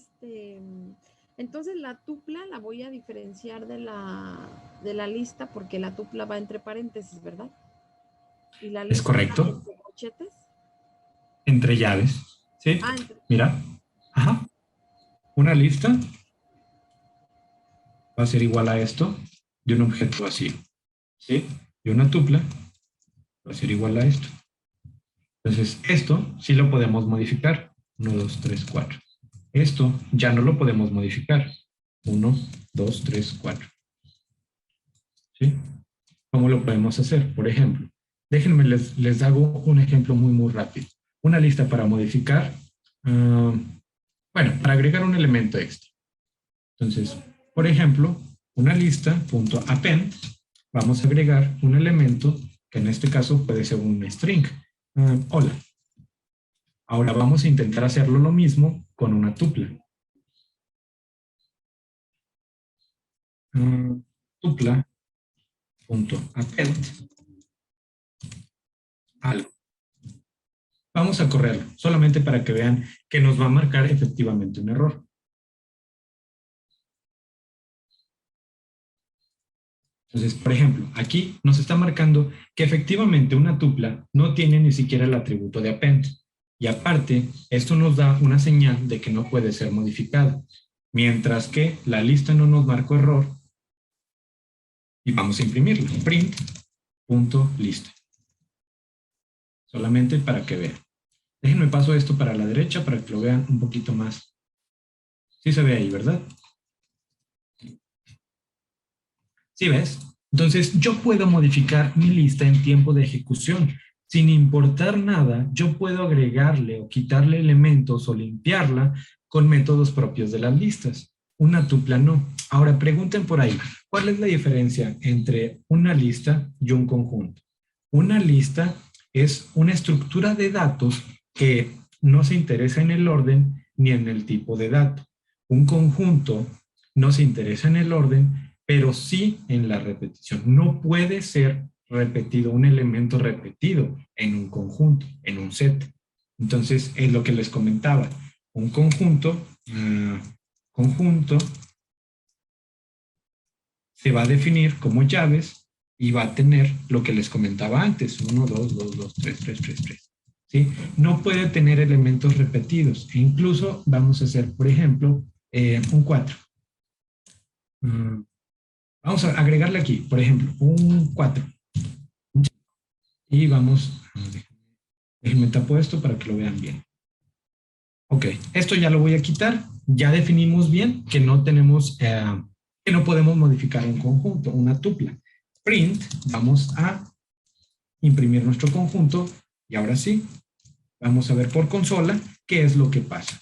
entonces la tupla la voy a diferenciar de la lista porque la tupla va entre paréntesis, ¿verdad? Y la lista es correcto. va entre corchetes. Entre llaves, ¿sí? Mira, ajá. Una lista va a ser igual a esto de un objeto vacío, ¿sí? Y una tupla va a ser igual a esto. Entonces, esto sí lo podemos modificar. 1, 2, 3, 4. Esto ya no lo podemos modificar. 1, 2, 3, 4. ¿Sí? ¿Cómo lo podemos hacer? Por ejemplo, déjenme, les hago un ejemplo muy rápido. Una lista para modificar, bueno, para agregar un elemento extra. Entonces, por ejemplo, una lista.append, vamos a agregar un elemento que en este caso puede ser un string. Hola. Ahora vamos a intentar hacerlo lo mismo con una tupla. Tupla.append algo. Vamos a correrlo, solamente para que vean que nos va a marcar efectivamente un error. Entonces, por ejemplo, aquí nos está marcando que efectivamente una tupla no tiene ni siquiera el atributo de append. Y aparte, esto nos da una señal de que no puede ser modificada. Mientras que la lista no nos marcó error. Y vamos a imprimirla. Print.lista. Solamente para que vean. Déjenme paso esto para la derecha para que lo vean un poquito más. Sí se ve ahí, ¿verdad? ¿Sí ves? Entonces, yo puedo modificar mi lista en tiempo de ejecución. Sin importar nada, yo puedo agregarle o quitarle elementos o limpiarla con métodos propios de las listas. Una tupla no. Ahora, pregunten por ahí, ¿cuál es la diferencia entre una lista y un conjunto? Una lista es una estructura de datos que no se interesa en el orden ni en el tipo de dato. Un conjunto no se interesa en el orden, pero sí en la repetición. No puede ser repetido, un elemento repetido en un conjunto, en un set. Entonces, es lo que les comentaba. Un conjunto se va a definir como llaves y va a tener lo que les comentaba antes, 1, 2, 2, 2, 3, 3, 3, 3. ¿Sí? No puede tener elementos repetidos. E incluso vamos a hacer, por ejemplo, un 4. Vamos a agregarle aquí, por ejemplo, un 4. Y vamos, déjenme tapo esto para que lo vean bien. Ok, esto ya lo voy a quitar. Ya definimos bien que no tenemos, que no podemos modificar un conjunto, una tupla. Print, vamos a imprimir nuestro conjunto y ahora sí, vamos a ver por consola qué es lo que pasa.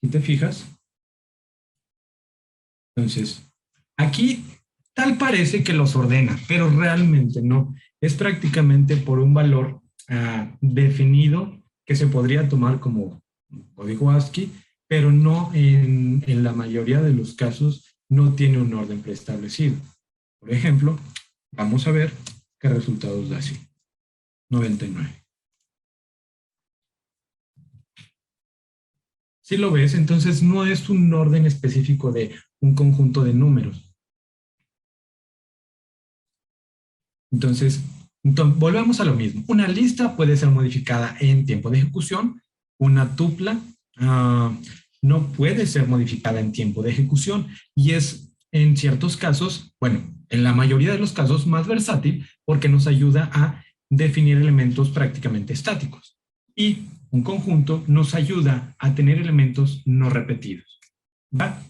Si te fijas, entonces, aquí tal parece que los ordena, pero realmente no. Es prácticamente por un valor definido que se podría tomar como código ASCII, pero no en la mayoría de los casos no tiene un orden preestablecido. Por ejemplo, vamos a ver qué resultados da así. 99. Si lo ves, entonces no es un orden específico de un conjunto de números. Entonces, volvemos a lo mismo. Una lista puede ser modificada en tiempo de ejecución. Una tupla no puede ser modificada en tiempo de ejecución y es en ciertos casos, bueno, en la mayoría de los casos más versátil porque nos ayuda a definir elementos prácticamente estáticos. Y un conjunto nos ayuda a tener elementos no repetidos. ¿Va?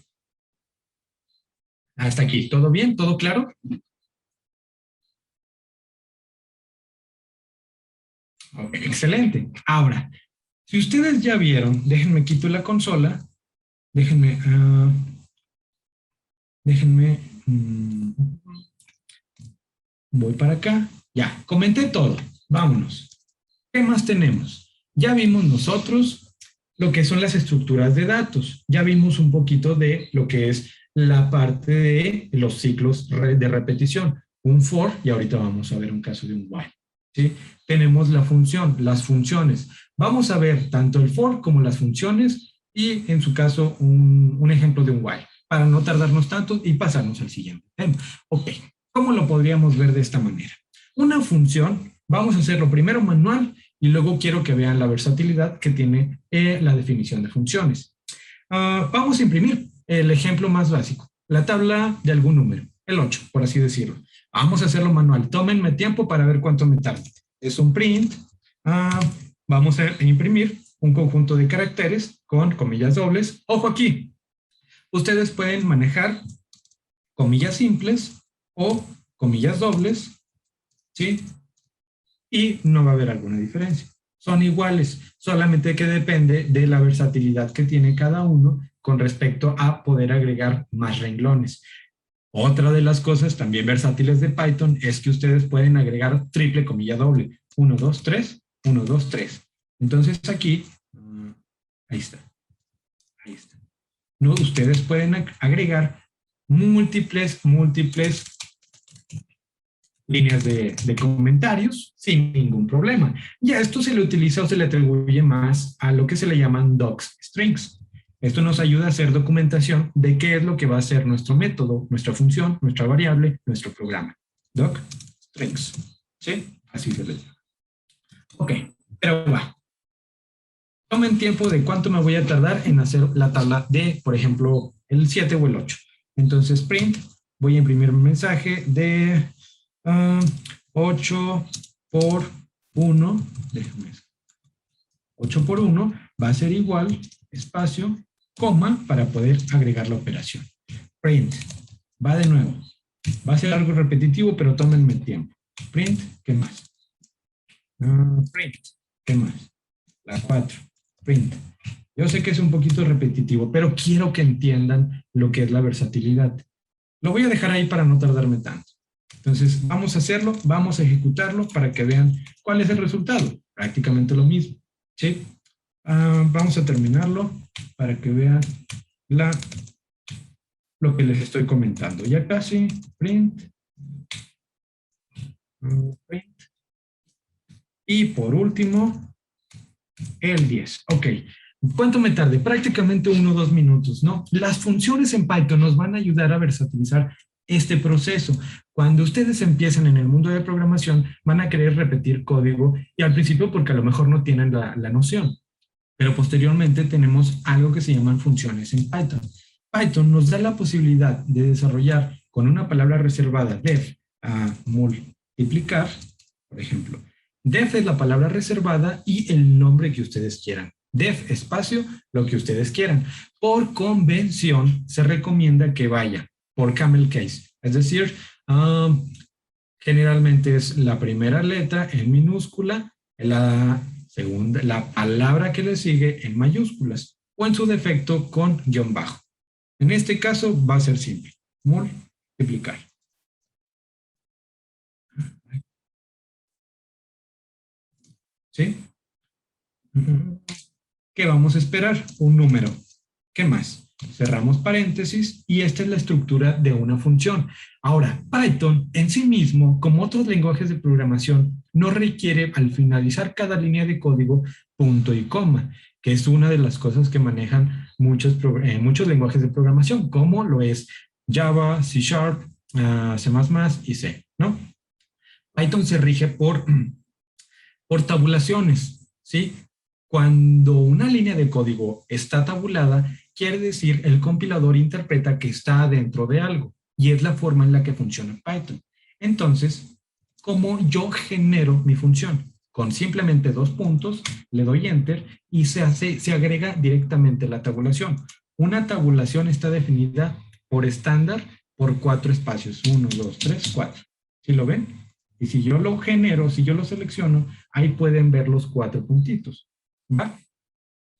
Hasta aquí, ¿todo bien? ¿Todo claro? Okay, excelente. Ahora, si ustedes ya vieron, déjenme quito la consola, déjenme, déjenme, voy para acá, ya, comenté todo, vámonos. ¿Qué más tenemos? Ya vimos nosotros lo que son las estructuras de datos, ya vimos un poquito de lo que es la parte de los ciclos de repetición, un for, y ahorita vamos a ver un caso de un while. ¿Sí? Tenemos la función, las funciones. Vamos a ver tanto el for como las funciones y en su caso un ejemplo de un while para no tardarnos tanto y pasarnos al siguiente tema. Ok, ¿cómo lo podríamos ver de esta manera? Una función, vamos a hacerlo primero manual y luego quiero que vean la versatilidad que tiene la definición de funciones. Vamos a imprimir el ejemplo más básico, la tabla de algún número, el 8, por así decirlo. Vamos a hacerlo manual. Tómenme tiempo para ver cuánto me tarda. Es un print. Vamos a imprimir un conjunto de caracteres con comillas dobles. Ojo aquí. Ustedes pueden manejar comillas simples o comillas dobles, ¿sí? Y no va a haber alguna diferencia. Son iguales, solamente que depende de la versatilidad que tiene cada uno con respecto a poder agregar más renglones. Otra de las cosas también versátiles de Python es que ustedes pueden agregar triple comilla doble. 1, 2, 3, 1, 2, 3. Entonces aquí, ahí está. Ahí está. No, ustedes pueden agregar múltiples líneas de comentarios sin ningún problema. Y a esto se le utiliza o se le atribuye más a lo que se le llaman docstrings. Esto nos ayuda a hacer documentación de qué es lo que va a ser nuestro método, nuestra función, nuestra variable, nuestro programa. Docstrings. ¿Sí? Así se le llama. Ok, pero va. Tomen tiempo de cuánto me voy a tardar en hacer la tabla de, por ejemplo, el 7 o el 8. Entonces, print, voy a imprimir un mensaje de 8 por 1. Déjame. 8 por 1 va a ser igual, espacio, coma, para poder agregar la operación. Print, va de nuevo. Va a ser algo repetitivo, pero tómenme el tiempo. Print, ¿qué más? Print, ¿qué más? La 4. Print. Yo sé que es un poquito repetitivo, pero quiero que entiendan lo que es la versatilidad. Lo voy a dejar ahí para no tardarme tanto. Entonces, vamos a hacerlo, vamos a ejecutarlo para que vean cuál es el resultado. Prácticamente lo mismo. ¿Sí? Vamos a terminarlo para que vean lo que les estoy comentando. Ya casi. Print. Print. Y por último, el 10. Ok. ¿Cuánto me tardé? Prácticamente 1 o 2 minutos, ¿no? Las funciones en Python nos van a ayudar a versatilizar este proceso. Cuando ustedes empiezan en el mundo de programación, van a querer repetir código y al principio porque a lo mejor no tienen la noción. Pero posteriormente tenemos algo que se llaman funciones en Python. Python nos da la posibilidad de desarrollar con una palabra reservada def a multiplicar, por ejemplo. Def es la palabra reservada y el nombre que ustedes quieran. Def espacio, lo que ustedes quieran. Por convención se recomienda que vaya por camel case. Es decir, generalmente es la primera letra en minúscula, la segunda, la palabra que le sigue en mayúsculas o en su defecto con guión bajo. En este caso va a ser simple. Multiplicar. ¿Sí? ¿Qué vamos a esperar? Un número. ¿Qué más? Cerramos paréntesis y esta es la estructura de una función. Ahora, Python en sí mismo, como otros lenguajes de programación, no requiere al finalizar cada línea de código punto y coma, que es una de las cosas que manejan muchos lenguajes de programación, como lo es Java, C Sharp, C++ y C, ¿no? Python se rige por tabulaciones, ¿sí? Cuando una línea de código está tabulada, quiere decir el compilador interpreta que está dentro de algo y es la forma en la que funciona Python. Entonces, ¿cómo yo genero mi función? Con simplemente 2 puntos, le doy enter y se agrega directamente la tabulación. Una tabulación está definida por estándar por 4 espacios. 1, 2, 3, 4. ¿Sí lo ven? Y si yo lo genero, si yo lo selecciono, ahí pueden ver los 4 puntitos. ¿Va?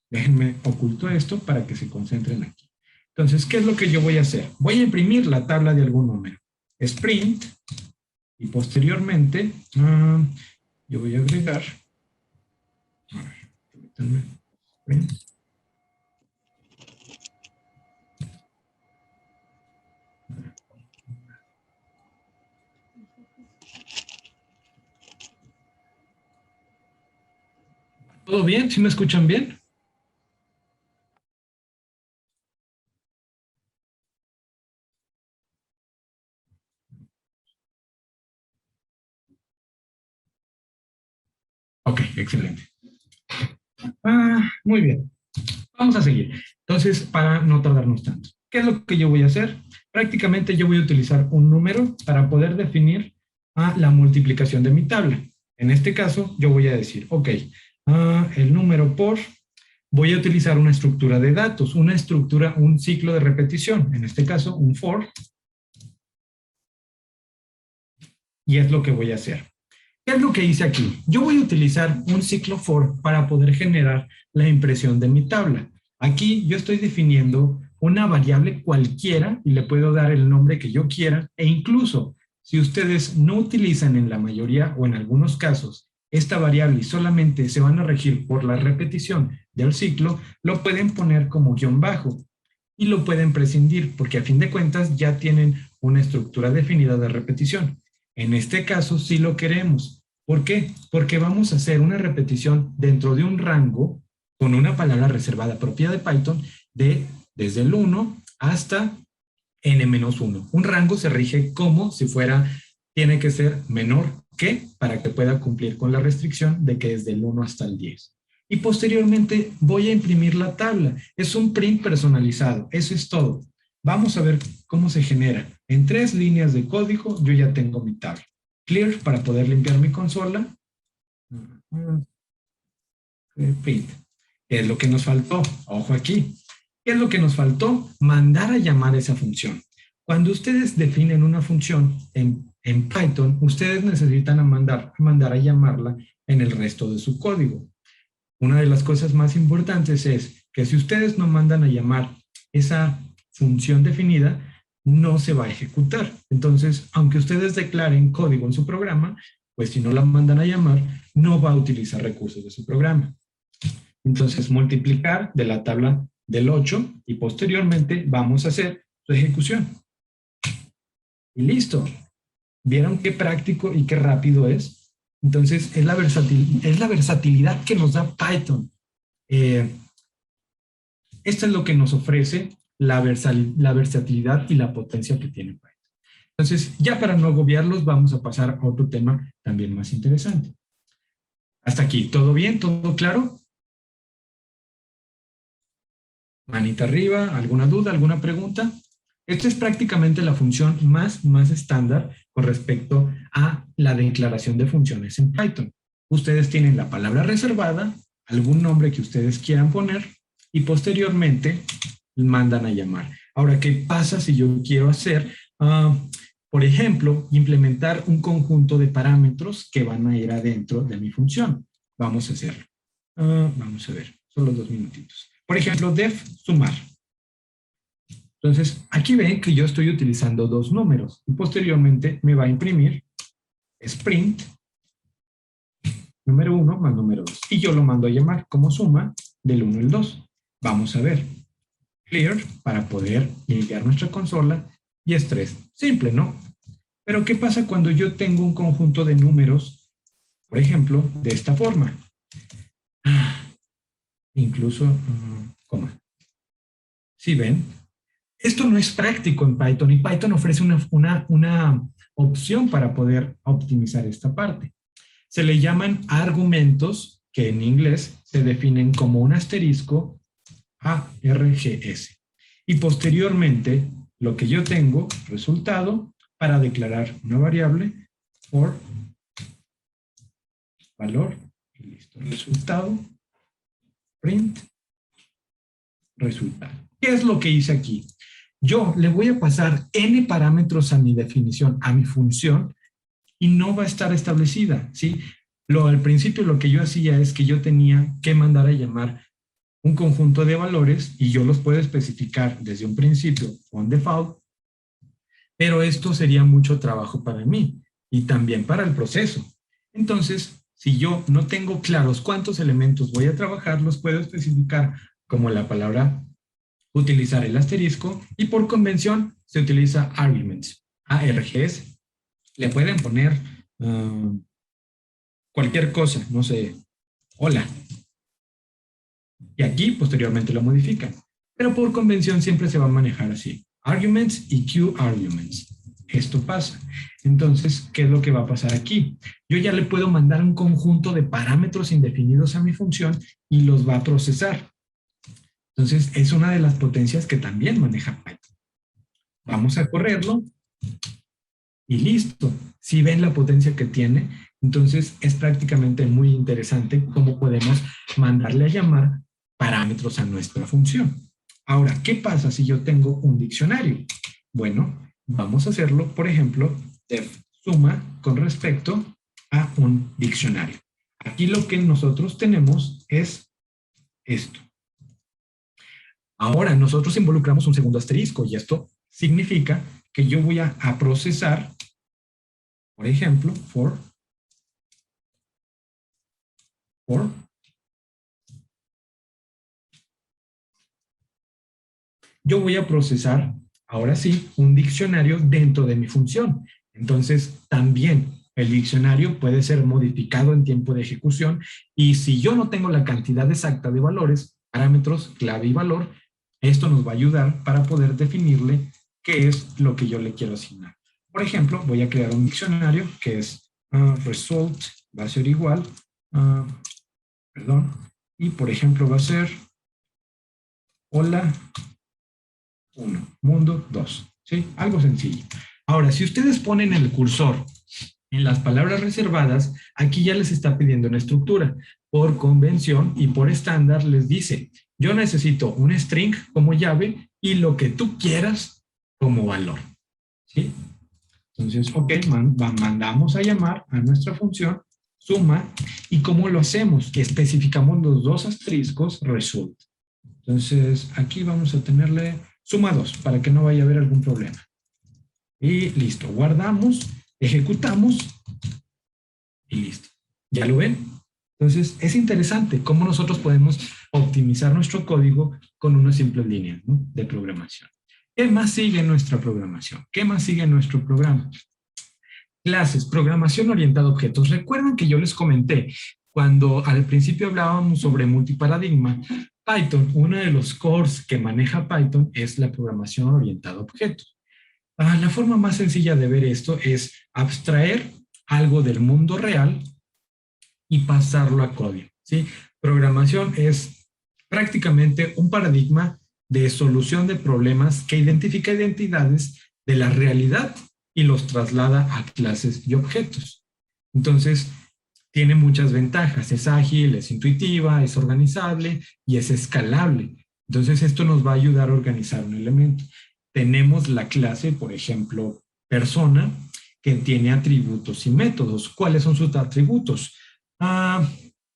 Déjenme oculto esto para que se concentren aquí. Entonces, ¿qué es lo que yo voy a hacer? Voy a imprimir la tabla de algún número. Sprint. Y posteriormente, yo voy a agregar. A ver, permítanme. Sprint. ¿Todo bien? ¿Sí me escuchan bien? Ok, excelente. Muy bien. Vamos a seguir. Entonces, para no tardarnos tanto. ¿Qué es lo que yo voy a hacer? Prácticamente yo voy a utilizar un número para poder definir la multiplicación de mi tabla. En este caso, yo voy a decir, ok, el número por, voy a utilizar una estructura de datos, una estructura, un ciclo de repetición. En este caso, un for. Y es lo que voy a hacer. ¿Qué es lo que hice aquí? Yo voy a utilizar un ciclo for para poder generar la impresión de mi tabla. Aquí yo estoy definiendo una variable cualquiera y le puedo dar el nombre que yo quiera e incluso si ustedes no utilizan en la mayoría o en algunos casos esta variable y solamente se van a regir por la repetición del ciclo, lo pueden poner como guión bajo y lo pueden prescindir porque a fin de cuentas ya tienen una estructura definida de repetición. En este caso sí lo queremos. ¿Por qué? Porque vamos a hacer una repetición dentro de un rango con una palabra reservada propia de Python desde el 1 hasta n-1. Un rango se rige como si fuera, tiene que ser menor que para que pueda cumplir con la restricción de que es del 1 hasta el 10. Y posteriormente voy a imprimir la tabla. Es un print personalizado. Eso es todo. Vamos a ver cómo se genera. En 3 líneas de código yo ya tengo mi tabla. Clear para poder limpiar mi consola. Print. ¿Qué es lo que nos faltó? Ojo aquí. ¿Qué es lo que nos faltó? Mandar a llamar esa función. Cuando ustedes definen una función en Python, ustedes necesitan mandar a llamarla en el resto de su código. Una de las cosas más importantes es que si ustedes no mandan a llamar esa función definida, no se va a ejecutar. Entonces, aunque ustedes declaren código en su programa, pues si no la mandan a llamar, no va a utilizar recursos de su programa. Entonces, multiplicar de la tabla del 8 y posteriormente vamos a hacer su ejecución. Y listo. ¿Vieron qué práctico y qué rápido es? Entonces, es la versatilidad que nos da Python. Esto es lo que nos ofrece la versatilidad y la potencia que tiene Python. Entonces, ya para no agobiarlos, vamos a pasar a otro tema también más interesante. Hasta aquí, ¿todo bien? ¿Todo claro? Manita arriba, ¿alguna duda, alguna pregunta? Esta es prácticamente la función más estándar con respecto a la declaración de funciones en Python. Ustedes tienen la palabra reservada, algún nombre que ustedes quieran poner y posteriormente mandan a llamar. Ahora, ¿qué pasa si yo quiero hacer, por ejemplo, implementar un conjunto de parámetros que van a ir adentro de mi función? Vamos a hacerlo. Vamos a ver, solo 2 minutitos. Por ejemplo, def sumar. Entonces, aquí ven que yo estoy utilizando 2 números y posteriormente me va a imprimir sprint número 1 más número 2. Y yo lo mando a llamar como suma del 1 al 2. Vamos a ver. Clear para poder limpiar nuestra consola y estrés. Simple, ¿no? Pero ¿qué pasa cuando yo tengo un conjunto de números, por ejemplo, de esta forma? Incluso, coma. ¿Sí ven? Esto no es práctico en Python y Python ofrece una opción para poder optimizar esta parte. Se le llaman argumentos, que en inglés se definen como un asterisco ARGS. Y posteriormente, lo que yo tengo, resultado, para declarar una variable por valor, y listo, resultado, print, resultado. ¿Qué es lo que hice aquí? Yo le voy a pasar n parámetros a mi definición, a mi función, y no va a estar establecida, ¿sí? Al principio lo que yo hacía es que yo tenía que mandar a llamar un conjunto de valores y yo los puedo especificar desde un principio on default, pero esto sería mucho trabajo para mí y también para el proceso. Entonces, si yo no tengo claros cuántos elementos voy a trabajar, los puedo especificar como la palabra utilizar el asterisco y por convención se utiliza arguments, ARGS. Le pueden poner cualquier cosa, no sé, hola. Y aquí posteriormente lo modifican. Pero por convención siempre se va a manejar así. Arguments y QArguments. Esto pasa. Entonces, ¿qué es lo que va a pasar aquí? Yo ya le puedo mandar un conjunto de parámetros indefinidos a mi función y los va a procesar. Entonces, es una de las potencias que también maneja Python. Vamos a correrlo y listo. Si ven la potencia que tiene, entonces es prácticamente muy interesante cómo podemos mandarle a llamar parámetros a nuestra función. Ahora, ¿qué pasa si yo tengo un diccionario? Bueno, vamos a hacerlo, por ejemplo, de suma con respecto a un diccionario. Aquí lo que nosotros tenemos es esto. Ahora nosotros involucramos un segundo asterisco y esto significa que yo voy a procesar, por ejemplo, for, yo voy a procesar, ahora sí, un diccionario dentro de mi función. Entonces, también el diccionario puede ser modificado en tiempo de ejecución y si yo no tengo la cantidad exacta de valores, parámetros, clave y valor, esto nos va a ayudar para poder definirle qué es lo que yo le quiero asignar. Por ejemplo, voy a crear un diccionario que es result, va a ser igual, y por ejemplo va a ser hola 1, mundo 2, ¿sí? Algo sencillo. Ahora, si ustedes ponen el cursor en las palabras reservadas, aquí ya les está pidiendo una estructura. Por convención y por estándar les dice, yo necesito un string como llave y lo que tú quieras como valor, ¿sí? Entonces, ok, mandamos a llamar a nuestra función suma y ¿cómo lo hacemos? Especificamos los dos asteriscos result. Entonces, aquí vamos a tenerle suma 2 para que no vaya a haber algún problema. Y listo, guardamos, ejecutamos y listo. ¿Ya lo ven? Entonces, es interesante cómo nosotros podemos optimizar nuestro código con unas simples líneas, ¿no?, de programación. ¿Qué más sigue en nuestra programación? ¿Qué más sigue en nuestro programa? Clases, programación orientada a objetos. Recuerdan que yo les comenté cuando al principio hablábamos sobre multiparadigma, Python, uno de los cores que maneja Python es la programación orientada a objetos. La forma más sencilla de ver esto es abstraer algo del mundo real y pasarlo a código, ¿sí? Programación es prácticamente un paradigma de solución de problemas que identifica identidades de la realidad y los traslada a clases y objetos. Entonces, tiene muchas ventajas. Es ágil, es intuitiva, es organizable y es escalable. Entonces, esto nos va a ayudar a organizar un elemento. Tenemos la clase, por ejemplo, persona, que tiene atributos y métodos. ¿Cuáles son sus atributos?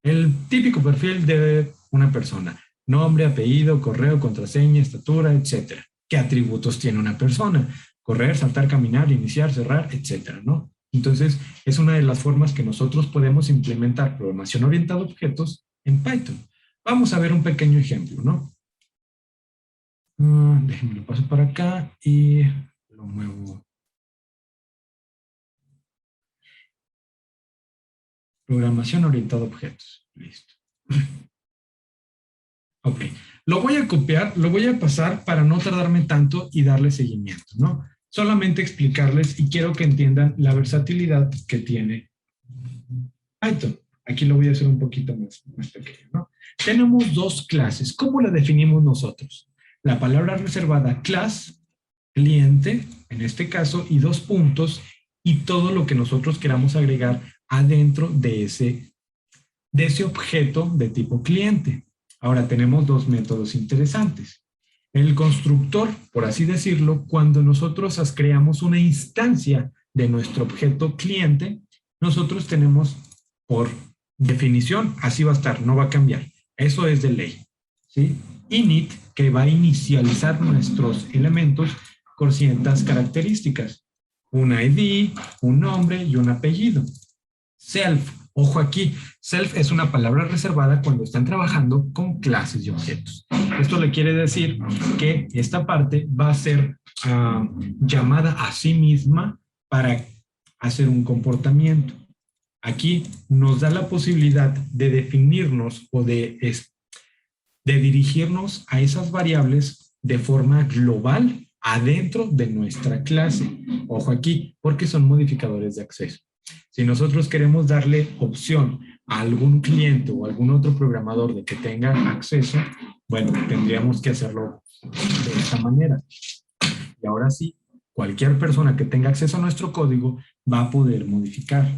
El típico perfil de una persona. Nombre, apellido, correo, contraseña, estatura, etc. ¿Qué atributos tiene una persona? Correr, saltar, caminar, iniciar, cerrar, etcétera, ¿no? Entonces, es una de las formas que nosotros podemos implementar programación orientada a objetos en Python. Vamos a ver un pequeño ejemplo, ¿no? Déjenme lo paso para acá y lo muevo. Programación orientada a objetos. Listo. Ok. Lo voy a copiar, lo voy a pasar para no tardarme tanto y darle seguimiento, ¿no? solamente explicarles y quiero que entiendan la versatilidad que tiene Python. Aquí lo voy a hacer un poquito más pequeño, ¿no? Tenemos dos clases. ¿Cómo la definimos nosotros? La palabra reservada class, cliente, en este caso, y dos puntos, y todo lo que nosotros queramos agregar adentro de ese objeto de tipo cliente. Ahora tenemos dos métodos interesantes. El constructor, por así decirlo, cuando nosotros creamos una instancia de nuestro objeto cliente, nosotros tenemos por definición, así va a estar, no va a cambiar. Eso es de ley, ¿sí? Init, que va a inicializar nuestros elementos con ciertas características. Un ID, un nombre y un apellido. Self, ojo aquí, self es una palabra reservada cuando están trabajando con clases y objetos. Esto le quiere decir que esta parte va a ser llamada a sí misma para hacer un comportamiento. Aquí nos da la posibilidad de definirnos o de dirigirnos a esas variables de forma global adentro de nuestra clase. Ojo aquí, porque son modificadores de acceso. Si nosotros queremos darle opción a algún cliente o algún otro programador de que tenga acceso, bueno, tendríamos que hacerlo de esta manera. Y ahora sí, cualquier persona que tenga acceso a nuestro código va a poder modificar.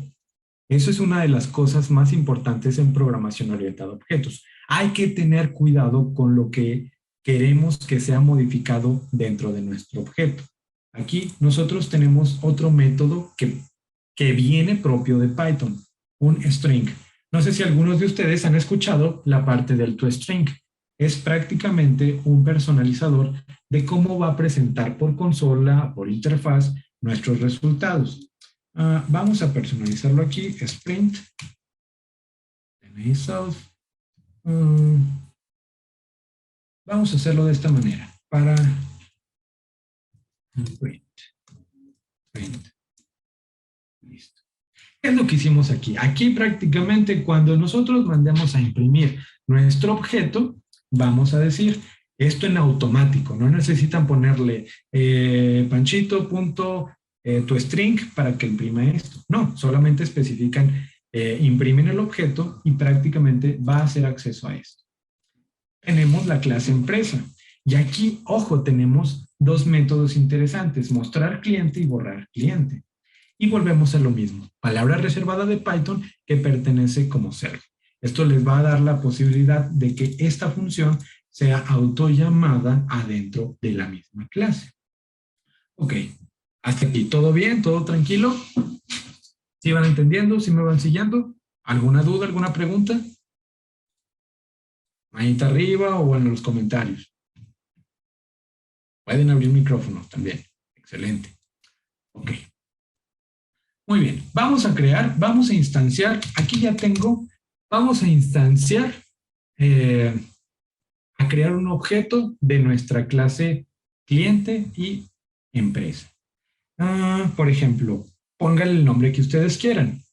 Eso es una de las cosas más importantes en programación orientada a objetos. Hay que tener cuidado con lo que queremos que sea modificado dentro de nuestro objeto. Aquí nosotros tenemos otro método que viene propio de Python, un string. No sé si algunos de ustedes han escuchado la parte del toString. Es prácticamente un personalizador de cómo va a presentar por consola, por interfaz, nuestros resultados. Vamos a personalizarlo aquí, sprint. Vamos a hacerlo de esta manera, para print. Listo. ¿Qué es lo que hicimos aquí? Aquí prácticamente cuando nosotros mandemos a imprimir nuestro objeto, vamos a decir esto en automático, no necesitan ponerle panchito.toString para que imprima esto. No, solamente especifican, imprimen el objeto y prácticamente va a hacer acceso a esto. Tenemos la clase empresa. Y aquí, ojo, tenemos dos métodos interesantes, mostrar cliente y borrar cliente. Y volvemos a lo mismo, palabra reservada de Python que pertenece como self. Esto les va a dar la posibilidad de que esta función sea autollamada adentro de la misma clase. Ok, hasta aquí, ¿todo bien? ¿Todo tranquilo? ¿Sí van entendiendo? ¿Sí me van siguiendo? ¿Alguna duda, alguna pregunta? Ahí arriba o en los comentarios. Pueden abrir micrófonos también. Excelente. Ok. Muy bien, vamos a crear, vamos a instanciar, aquí ya tengo, vamos a instanciar, a crear un objeto de nuestra clase cliente y empresa. Por ejemplo, pónganle el nombre que ustedes quieran.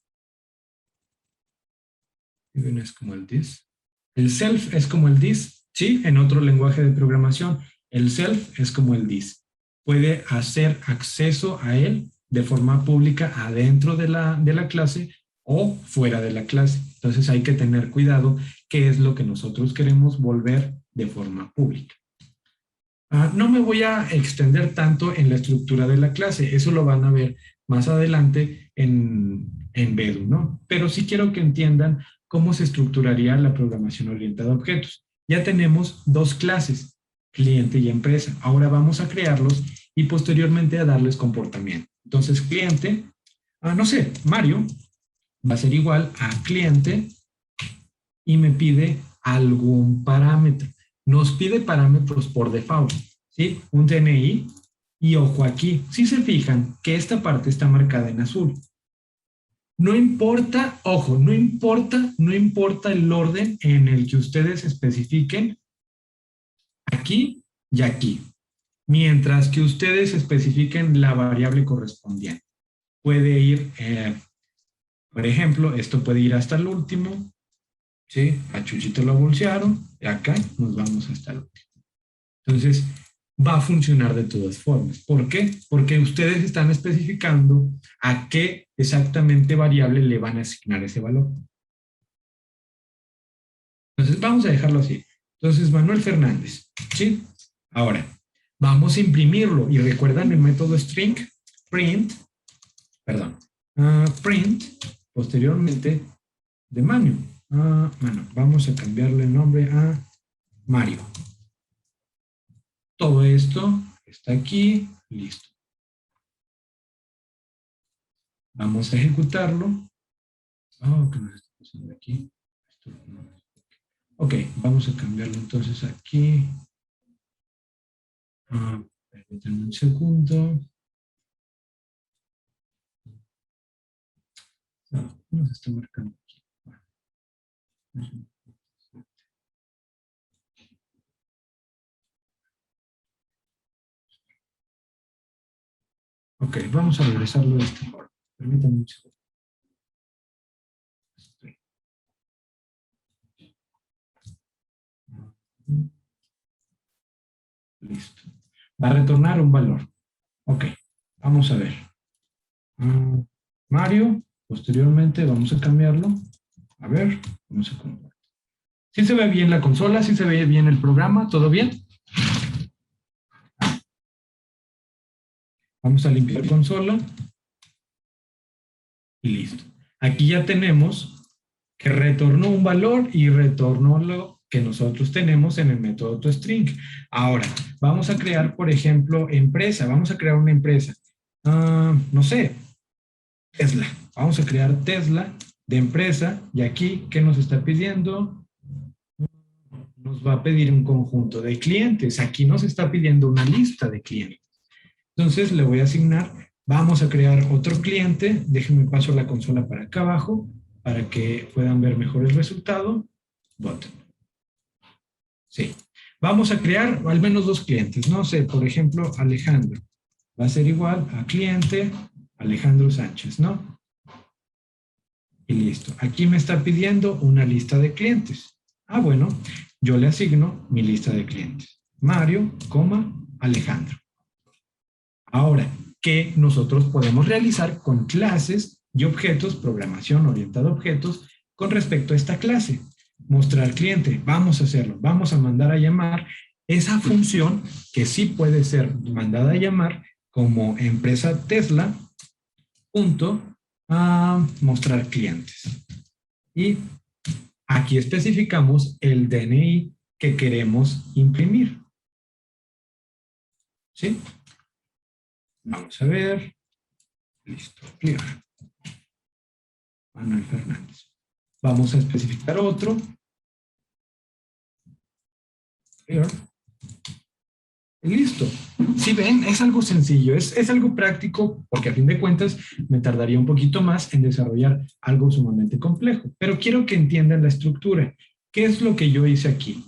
Es como el this. El self es como el this, ¿sí? En otro lenguaje de programación, el self es como el this. Puede hacer acceso a él de forma pública adentro de la clase o fuera de la clase. Entonces hay que tener cuidado qué es lo que nosotros queremos volver de forma pública. No me voy a extender tanto en la estructura de la clase, eso lo van a ver más adelante en Bedu, ¿no? Pero sí quiero que entiendan cómo se estructuraría la programación orientada a objetos. Ya tenemos dos clases, cliente y empresa. Ahora vamos a crearlos y posteriormente a darles comportamiento. Entonces, cliente, no sé, Mario va a ser igual a cliente y me pide algún parámetro. Nos pide parámetros por default, ¿sí? Un DNI y ojo aquí, si se fijan que esta parte está marcada en azul. No importa, ojo, no importa el orden en el que ustedes especifiquen aquí y aquí, mientras que ustedes especifiquen la variable correspondiente. Puede ir, por ejemplo, esto puede ir hasta el último, ¿sí? A Chuchito lo bolsearon, y acá nos vamos hasta el último. Entonces, va a funcionar de todas formas. ¿Por qué? Porque ustedes están especificando a qué exactamente variable le van a asignar ese valor. Entonces vamos a dejarlo así. Entonces Manuel Fernández, ¿sí? Ahora, vamos a imprimirlo y recuerdan el método string, print, print, posteriormente de Manu. Vamos a cambiarle el nombre a Mario. Todo esto está aquí, listo. Vamos a ejecutarlo. ¿Qué nos está pasando aquí? Ok, vamos a cambiarlo entonces aquí. Permítanme un segundo. No nos está marcando aquí. Ok, vamos a regresarlo de esta forma. Permítanme un segundo. Listo. Va a retornar un valor. Ok, vamos a ver. Mario, posteriormente vamos a cambiarlo. A ver, vamos a comprobar. ¿Sí se ve bien la consola? ¿Sí se ve bien el programa? ¿Todo bien? Vamos a limpiar consola. Y listo. Aquí ya tenemos que retornó un valor y retornó lo que nosotros tenemos en el método toString. Ahora, vamos a crear, por ejemplo, empresa. Vamos a crear una empresa. No sé, Tesla. Vamos a crear Tesla de empresa. Y aquí, ¿qué nos está pidiendo? Nos va a pedir un conjunto de clientes. Aquí nos está pidiendo una lista de clientes. Entonces, le voy a asignar, vamos a crear otro cliente. Déjenme paso la consola para acá abajo para que puedan ver mejor el resultado. Button. Sí. Vamos a crear al menos dos clientes. No sé, por ejemplo, Alejandro. Va a ser igual a cliente Alejandro Sánchez, ¿no? Y listo. Aquí me está pidiendo una lista de clientes. Bueno, yo le asigno mi lista de clientes. Mario, Alejandro. Ahora, ¿qué nosotros podemos realizar con clases y objetos, programación orientada a objetos, con respecto a esta clase? Mostrar cliente, vamos a hacerlo, vamos a mandar a llamar esa función que sí puede ser mandada a llamar como empresa Tesla, punto, a mostrar clientes. Y aquí especificamos el DNI que queremos imprimir. ¿Sí? Vamos a ver. Listo, clear. Manuel Fernández. Vamos a especificar otro. Clear. Y listo. Si ven, es algo sencillo, es algo práctico, porque a fin de cuentas me tardaría un poquito más en desarrollar algo sumamente complejo. Pero quiero que entiendan la estructura. ¿Qué es lo que yo hice aquí?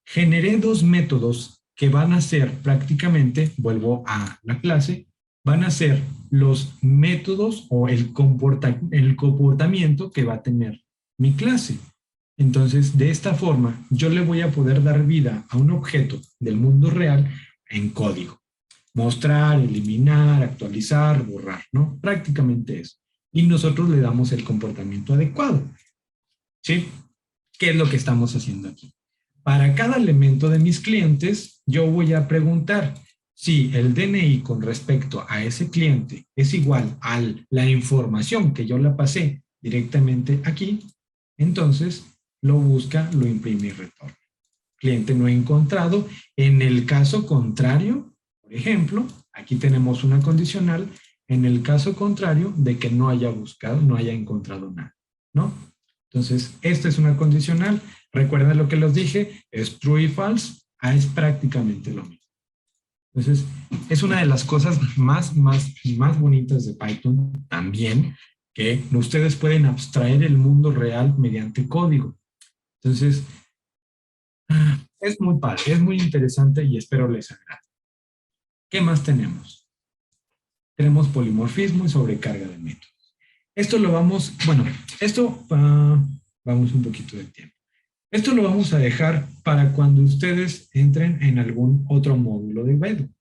Generé dos métodos que van a ser prácticamente, vuelvo a la clase, van a ser los métodos o el comportamiento que va a tener mi clase. Entonces, de esta forma, yo le voy a poder dar vida a un objeto del mundo real en código. Mostrar, eliminar, actualizar, borrar, ¿no? Prácticamente eso. Y nosotros le damos el comportamiento adecuado. ¿Sí? ¿Qué es lo que estamos haciendo aquí? Para cada elemento de mis clientes, yo voy a preguntar si el DNI con respecto a ese cliente es igual a la información que yo la pasé directamente aquí, entonces lo busca, lo imprime y retorna. Cliente no encontrado. En el caso contrario, por ejemplo, aquí tenemos una condicional en el caso contrario de que no haya buscado, no haya encontrado nada, ¿no? Entonces, esta es una condicional. Recuerden lo que les dije, es true y false, es prácticamente lo mismo. Entonces, es una de las cosas más bonitas de Python también, que ustedes pueden abstraer el mundo real mediante código. Entonces, es muy padre, es muy interesante y espero les agrade. ¿Qué más tenemos? Tenemos polimorfismo y sobrecarga de métodos. Esto lo vamos, bueno, esto vamos un poquito de tiempo. Esto lo vamos a dejar para cuando ustedes entren en algún otro módulo de Python.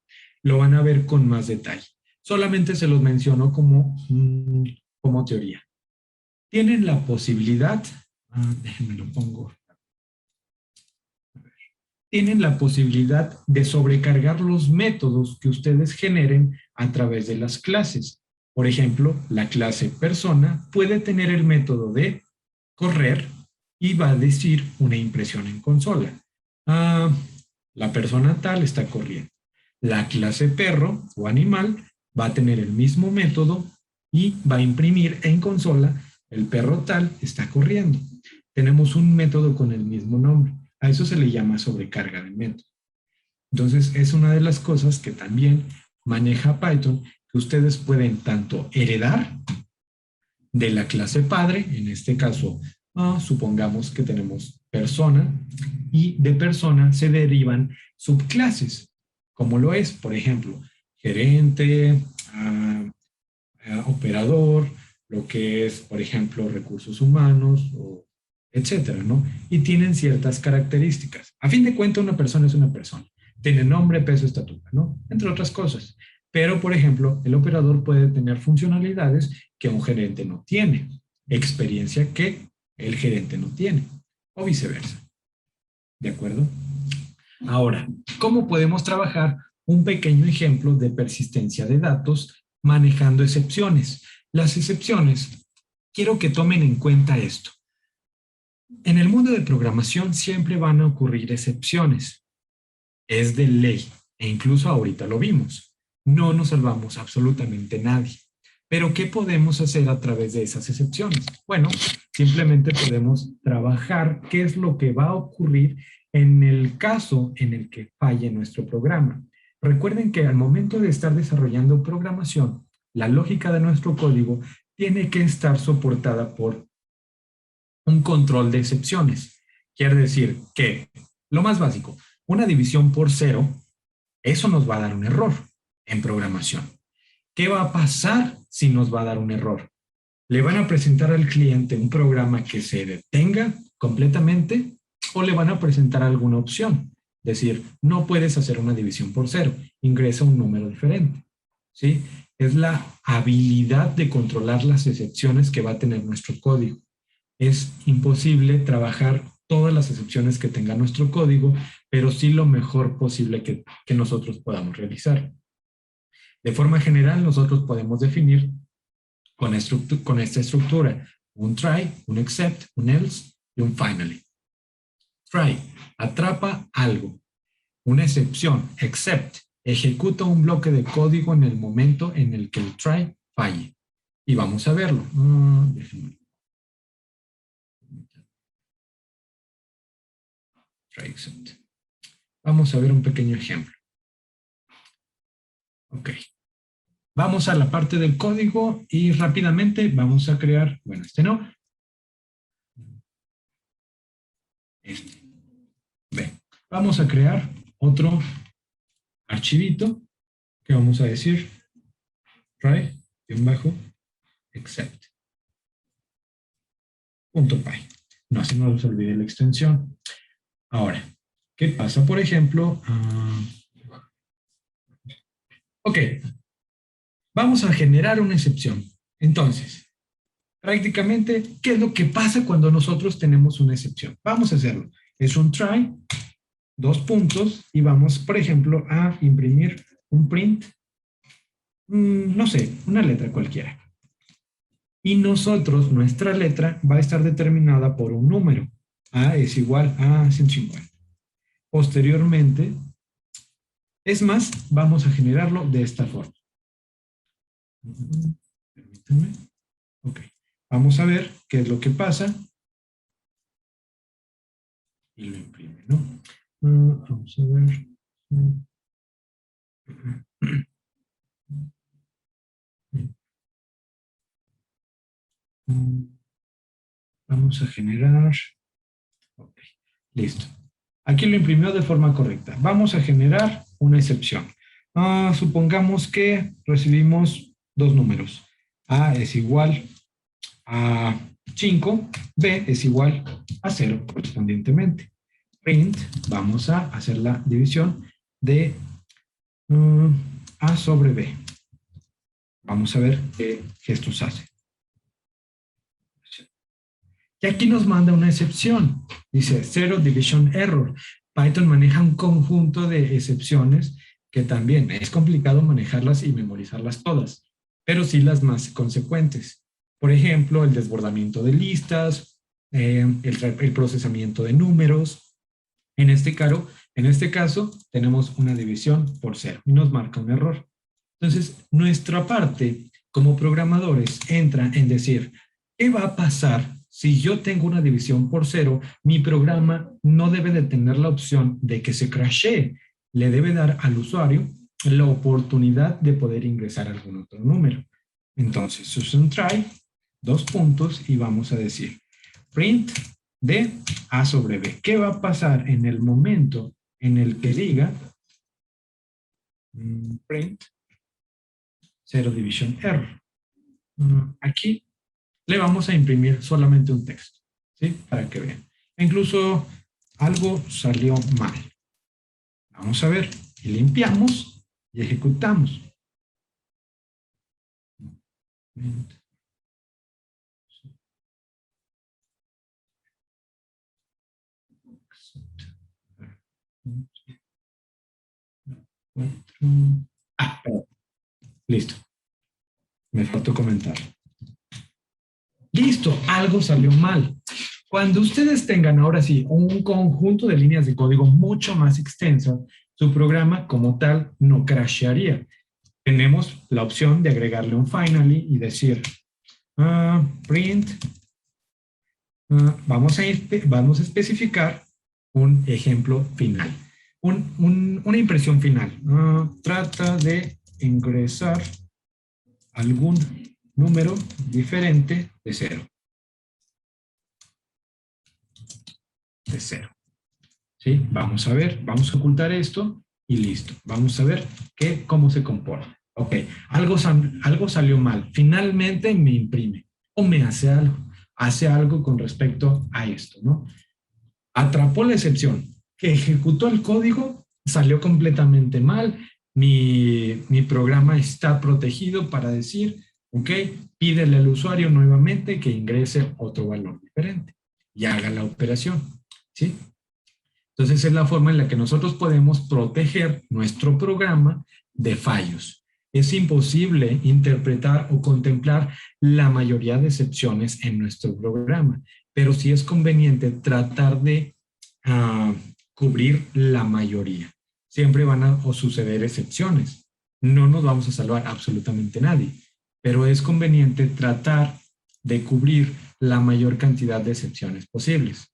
Lo van a ver con más detalle. Solamente se los menciono como teoría. Tienen la posibilidad, déjenme lo pongo, tienen la posibilidad de sobrecargar los métodos que ustedes generen a través de las clases. Por ejemplo, la clase persona puede tener el método de correr y va a decir una impresión en consola. La persona tal está corriendo. La clase perro o animal va a tener el mismo método y va a imprimir en consola el perro tal está corriendo. Tenemos un método con el mismo nombre. A eso se le llama sobrecarga de métodos. Entonces, es una de las cosas que también maneja Python, que ustedes pueden tanto heredar de la clase padre, en este caso, supongamos que tenemos persona, y de persona se derivan subclases, como lo es, por ejemplo, gerente, operador, lo que es, por ejemplo, recursos humanos, o etcétera, ¿no? Y tienen ciertas características. A fin de cuentas, una persona es una persona. Tiene nombre, peso, estatura, ¿no? Entre otras cosas. Pero, por ejemplo, el operador puede tener funcionalidades que un gerente no tiene, experiencia que el gerente no tiene, o viceversa. ¿De acuerdo? Ahora, ¿cómo podemos trabajar un pequeño ejemplo de persistencia de datos manejando excepciones? Las excepciones, quiero que tomen en cuenta esto. En el mundo de programación siempre van a ocurrir excepciones. Es de ley, e incluso ahorita lo vimos. No nos salvamos absolutamente nadie. Pero ¿qué podemos hacer a través de esas excepciones? Bueno, simplemente podemos trabajar qué es lo que va a ocurrir en el caso en el que falle nuestro programa. Recuerden que al momento de estar desarrollando programación, la lógica de nuestro código tiene que estar soportada por un control de excepciones. Quiere decir que, lo más básico, una división por cero, eso nos va a dar un error en programación. ¿Qué va a pasar si nos va a dar un error? ¿Le van a presentar al cliente un programa que se detenga completamente o le van a presentar alguna opción? Es decir, no puedes hacer una división por cero, ingresa un número diferente. ¿Sí? Es la habilidad de controlar las excepciones que va a tener nuestro código. Es imposible trabajar todas las excepciones que tenga nuestro código, pero sí lo mejor posible que nosotros podamos realizar. De forma general, nosotros podemos definir con esta estructura un try, un except, un else y un finally. Try, atrapa algo. Una excepción, except, ejecuta un bloque de código en el momento en el que el try falle. Y vamos a verlo. Try except. Vamos a ver un pequeño ejemplo. Ok. Vamos a la parte del código y rápidamente vamos a crear, bueno, este no. Este. Bien. Vamos a crear otro archivito que vamos a decir try-except.py. No se nos olvide la extensión. Ahora, ¿qué pasa? Por ejemplo, ok, vamos a generar una excepción. Entonces, prácticamente, ¿qué es lo que pasa cuando nosotros tenemos una excepción? Vamos a hacerlo. Es un try, dos puntos, y vamos, por ejemplo, a imprimir un print, no sé, una letra cualquiera. Y nosotros, nuestra letra va a estar determinada por un número. A es igual a 150. Posteriormente, es más, vamos a generarlo de esta forma. Permítanme. Ok. Vamos a ver qué es lo que pasa. Y lo imprime, ¿no? Vamos a ver. Vamos a generar. Ok, listo. Aquí lo imprimió de forma correcta. Vamos a generar una excepción. Supongamos que recibimos dos números. A es igual a 5, b es igual a 0 correspondientemente. Print, vamos a hacer la división de a sobre b. Vamos a ver qué gestos hace. Y aquí nos manda una excepción. Dice zero division error. Python maneja un conjunto de excepciones que también es complicado manejarlas y memorizarlas todas, pero sí las más consecuentes. Por ejemplo, el desbordamiento de listas, el procesamiento de números. En este caso, tenemos una división por 0 y nos marca un error. Entonces, nuestra parte como programadores entra en decir, ¿qué va a pasar si yo tengo una división por 0? Mi programa no debe de tener la opción de que se crashee. Le debe dar al usuario la oportunidad de poder ingresar algún otro número. Entonces, es un try, 2 puntos, y vamos a decir print de a sobre b. ¿Qué va a pasar en el momento en el que diga print zero division error? Aquí le vamos a imprimir solamente un texto, ¿sí? Para que vean. Incluso algo salió mal. Vamos a ver, y limpiamos y ejecutamos. Listo. Me faltó comentar. Listo, algo salió mal. Cuando ustedes tengan ahora sí un conjunto de líneas de código mucho más extenso, su programa como tal no crashearía. Tenemos la opción de agregarle un finally y decir print, vamos a especificar un ejemplo final, una impresión final. Trata de ingresar algún número diferente de 0. De 0. ¿Sí? Vamos a ver, vamos a ocultar esto y listo. Vamos a ver cómo se comporta. Ok, algo salió mal. Finalmente me imprime o me hace algo con respecto a esto, ¿no? Atrapó la excepción, que ejecutó el código, salió completamente mal. Mi programa está protegido para decir, ok, pídele al usuario nuevamente que ingrese otro valor diferente y haga la operación, ¿sí? Entonces es la forma en la que nosotros podemos proteger nuestro programa de fallos. Es imposible interpretar o contemplar la mayoría de excepciones en nuestro programa, pero sí es conveniente tratar de cubrir la mayoría. Siempre van a suceder excepciones. No nos vamos a salvar absolutamente nadie, pero es conveniente tratar de cubrir la mayor cantidad de excepciones posibles.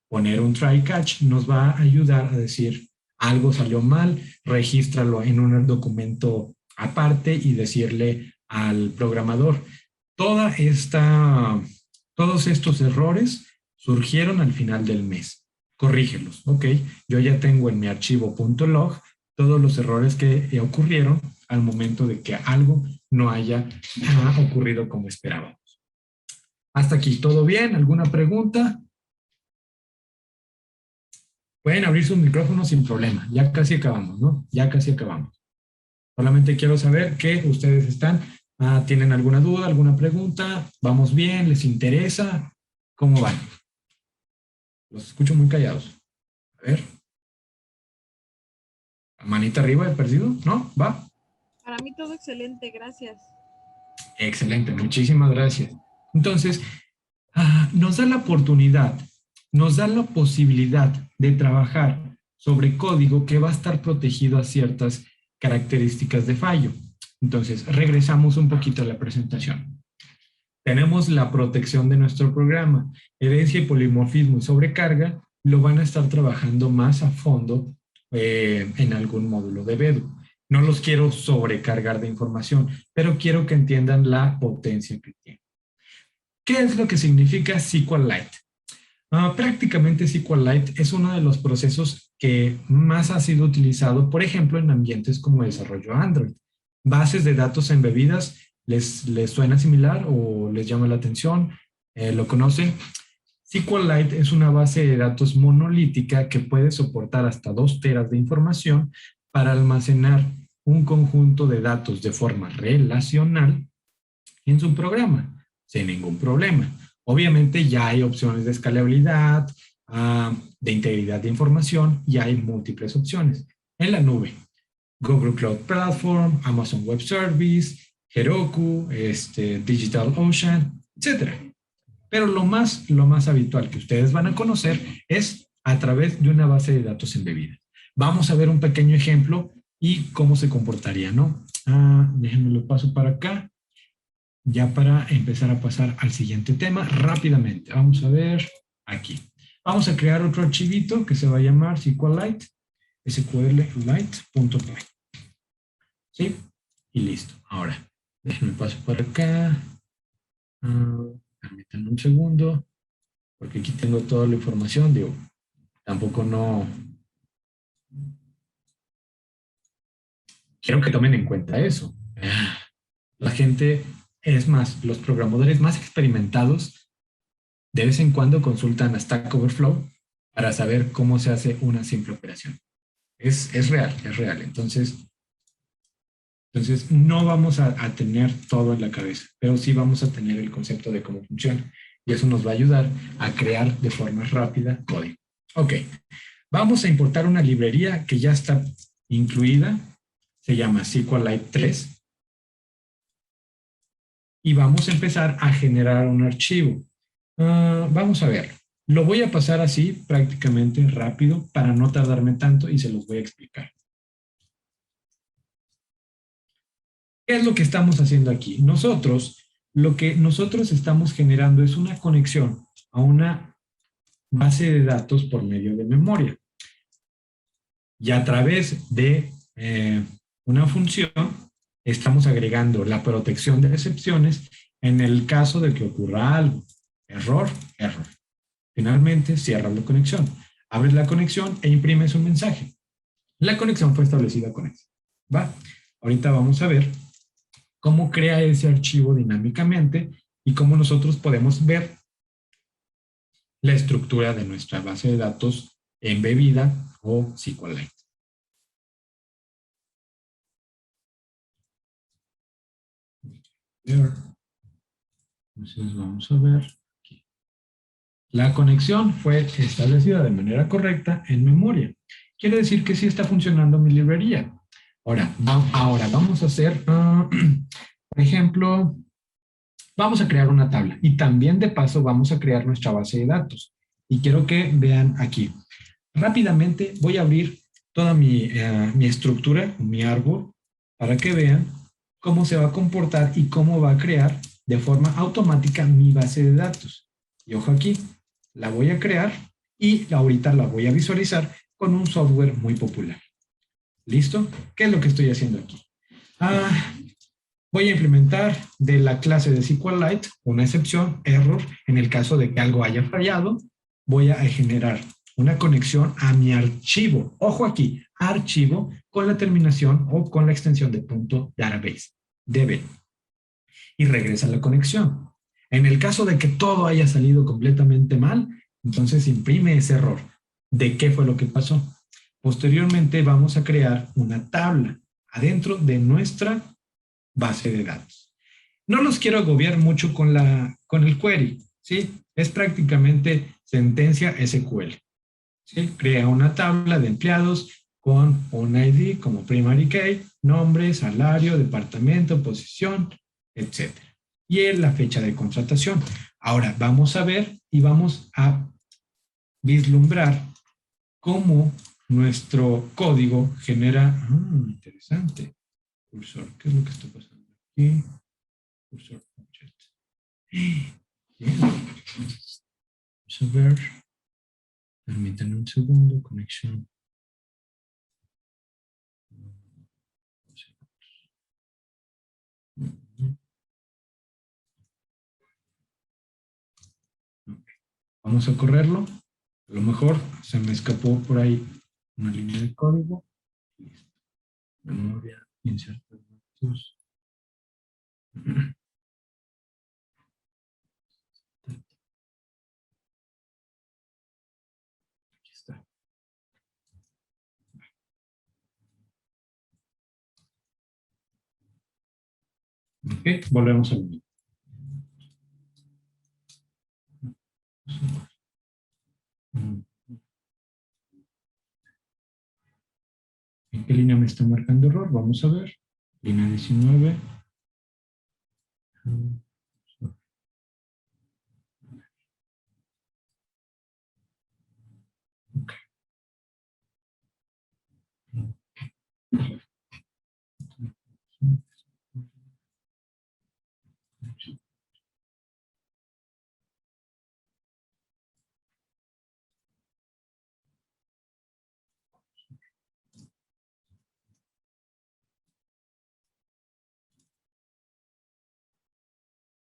Poner un try catch nos va a ayudar a decir algo salió mal, regístralo en un documento aparte y decirle al programador, todos estos errores surgieron al final del mes. Corrígelos, ok. Yo ya tengo en mi archivo .log todos los errores que ocurrieron al momento de que algo no haya ocurrido como esperábamos. Hasta aquí, ¿todo bien? ¿Alguna pregunta? Pueden abrir sus micrófonos sin problema. Ya casi acabamos, ¿no? Ya casi acabamos. Solamente quiero saber que ustedes están, ¿tienen alguna duda, alguna pregunta? ¿Vamos bien? ¿Les interesa? ¿Cómo van? Los escucho muy callados. A ver. Manita arriba de perdido, ¿no? ¿Va? Para mí todo excelente, gracias. Excelente, muchísimas gracias. Entonces, nos da la oportunidad, nos da la posibilidad de trabajar sobre código que va a estar protegido a ciertas características de fallo. Entonces, regresamos un poquito a la presentación. Tenemos la protección de nuestro programa. Herencia y polimorfismo y sobrecarga lo van a estar trabajando más a fondo en algún módulo de Bedu. No los quiero sobrecargar de información, pero quiero que entiendan la potencia que tiene. ¿Qué es lo que significa SQLite? Prácticamente SQLite es uno de los procesos que más ha sido utilizado, por ejemplo, en ambientes como desarrollo Android. Bases de datos embebidas, ¿les suena similar o les llama la atención? ¿Lo conocen? SQLite es una base de datos monolítica que puede soportar hasta 2 teras de información para almacenar un conjunto de datos de forma relacional en su programa, sin ningún problema. Obviamente ya hay opciones de escalabilidad, de integridad de información, y hay múltiples opciones. En la nube, Google Cloud Platform, Amazon Web Service, Heroku, DigitalOcean, etcétera. Pero lo más habitual que ustedes van a conocer es a través de una base de datos embebida. Vamos a ver un pequeño ejemplo y cómo se comportaría, ¿no? Déjenme lo paso para acá, ya para empezar a pasar al siguiente tema rápidamente. Vamos a ver aquí. Vamos a crear otro archivito que se va a llamar SQLite, sqlite.py. ¿Sí? Y listo. Ahora, déjenme paso para acá. Permítanme un segundo, porque aquí tengo toda la información. Digo, tampoco no... Quiero que tomen en cuenta eso. La gente, es más, los programadores más experimentados de vez en cuando consultan a Stack Overflow para saber cómo se hace una simple operación. Es real, es real. Entonces no vamos a tener todo en la cabeza, pero sí vamos a tener el concepto de cómo funciona. Y eso nos va a ayudar a crear de forma rápida código. Ok, vamos a importar una librería que ya está incluida. Se llama SQLite 3. Y vamos a empezar a generar un archivo. Vamos a ver. Lo voy a pasar así prácticamente rápido para no tardarme tanto y se los voy a explicar. ¿Qué es lo que estamos haciendo aquí? Lo que nosotros estamos generando es una conexión a una base de datos por medio de memoria. Y a través de una función estamos agregando la protección de excepciones en el caso de que ocurra algo. Error, error. Finalmente, cierras la conexión. Abres la conexión e imprimes un mensaje. La conexión fue establecida con eso. ¿Va? Ahorita vamos a ver cómo crea ese archivo dinámicamente y cómo nosotros podemos ver la estructura de nuestra base de datos embebida o SQLite. Entonces vamos a ver aquí. La conexión fue establecida de manera correcta en memoria. Quiere decir que sí está funcionando mi librería. Ahora vamos a hacer, por ejemplo, vamos a crear una tabla y también de paso vamos a crear nuestra base de datos. Y quiero que vean aquí. Rápidamente voy a abrir toda mi estructura, mi árbol, para que vean cómo se va a comportar y cómo va a crear de forma automática mi base de datos. Y ojo aquí, la voy a crear y ahorita la voy a visualizar con un software muy popular. ¿Listo? ¿Qué es lo que estoy haciendo aquí? Voy a implementar de la clase de SQLite una excepción, error, en el caso de que algo haya fallado. Voy a generar una conexión a mi archivo. Ojo aquí, archivo con la terminación o con la extensión de .database, DB. Y regresa la conexión. En el caso de que todo haya salido completamente mal, entonces imprime ese error. ¿De qué fue lo que pasó? Posteriormente vamos a crear una tabla adentro de nuestra base de datos. No los quiero agobiar mucho con el query, ¿sí? Es prácticamente sentencia SQL. ¿Sí? Crea una tabla de empleados con un ID como primary key, nombre, salario, departamento, posición, etc. Y la fecha de contratación. Ahora vamos a ver y vamos a vislumbrar cómo nuestro código genera... interesante. Cursor, ¿qué es lo que está pasando aquí? Cursor object. Bien. Vamos a ver. Permítanme un segundo. Conexión. Vamos a correrlo. A lo mejor se me escapó por ahí una línea de código. Listo. Memoria, insertar datos. Ok, volvemos al mismo. ¿En qué línea me está marcando error? Vamos a ver. Línea 19.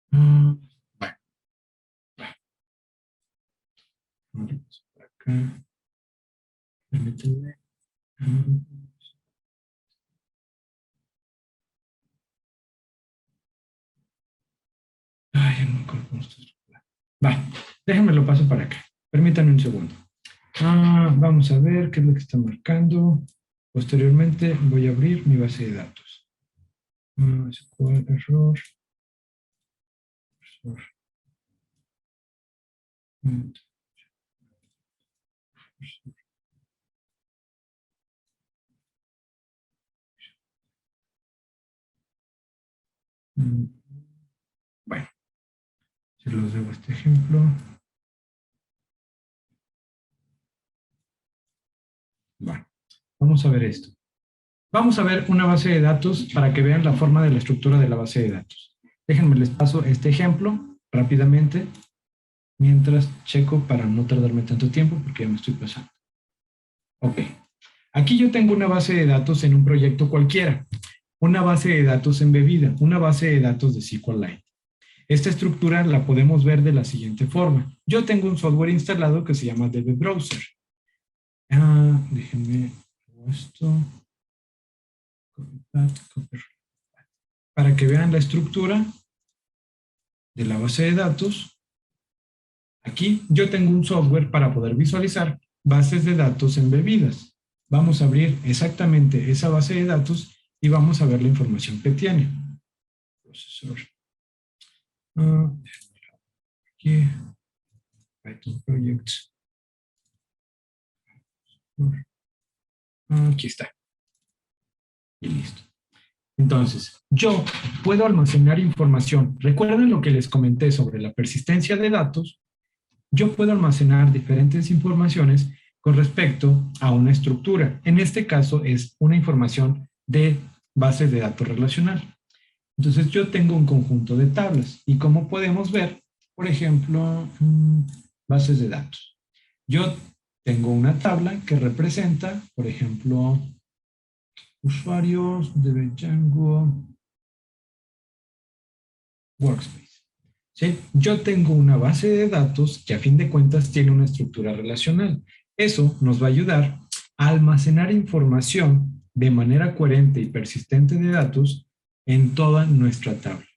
Bueno, vamos por acá. Permítanme. Ay, no me acuerdo cómo está estructurado. Va, déjenme lo paso para acá. Permítanme un segundo. Vamos a ver qué es lo que está marcando. Posteriormente voy a abrir mi base de datos. SQL error. Bueno, se los debo este ejemplo. Bueno, vamos a ver esto. Vamos a ver una base de datos para que vean la forma de la estructura de la base de datos. Déjenme les paso este ejemplo rápidamente mientras checo para no tardarme tanto tiempo porque ya me estoy pasando. Ok, aquí yo tengo una base de datos en un proyecto cualquiera, una base de datos embebida, una base de datos de SQLite. Esta estructura la podemos ver de la siguiente forma. Yo tengo un software instalado que se llama DB Browser. Déjenme esto. Para que vean la estructura de la base de datos. Aquí yo tengo un software para poder visualizar bases de datos embebidas. Vamos a abrir exactamente esa base de datos y vamos a ver la información que tiene. Procesor. Aquí. Python Projects. Aquí está. Y listo. Entonces, yo puedo almacenar información. ¿Recuerdan lo que les comenté sobre la persistencia de datos? Yo puedo almacenar diferentes informaciones con respecto a una estructura. En este caso es una información de bases de datos relacional. Entonces yo tengo un conjunto de tablas y como podemos ver, por ejemplo, bases de datos. Yo tengo una tabla que representa, por ejemplo, usuarios de Django Workspace. ¿Sí? Yo tengo una base de datos que a fin de cuentas tiene una estructura relacional. Eso nos va a ayudar a almacenar información de manera coherente y persistente de datos en toda nuestra tabla.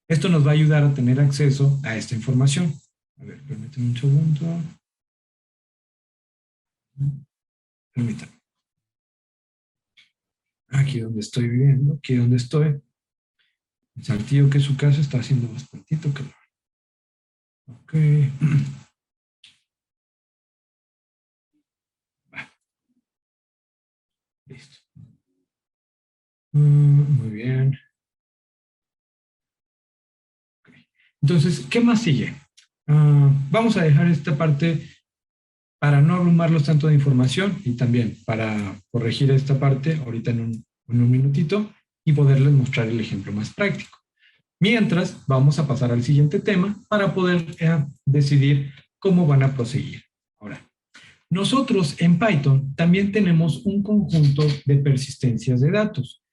Esto nos va a ayudar a tener acceso a esta información. A ver, permítanme un segundo. Permítanme. Aquí donde estoy viviendo, aquí donde estoy. El Saltillo, que su casa está haciendo bastantito calor. Ok. Listo. Muy bien. Okay. Entonces, ¿qué más sigue? Vamos a dejar esta parte para no abrumarlos tanto de información y también para corregir esta parte ahorita en un minutito y poderles mostrar el ejemplo más práctico. Mientras, vamos a pasar al siguiente tema para poder decidir cómo van a proseguir. Ahora, nosotros en Python también tenemos un conjunto de persistencias de datos.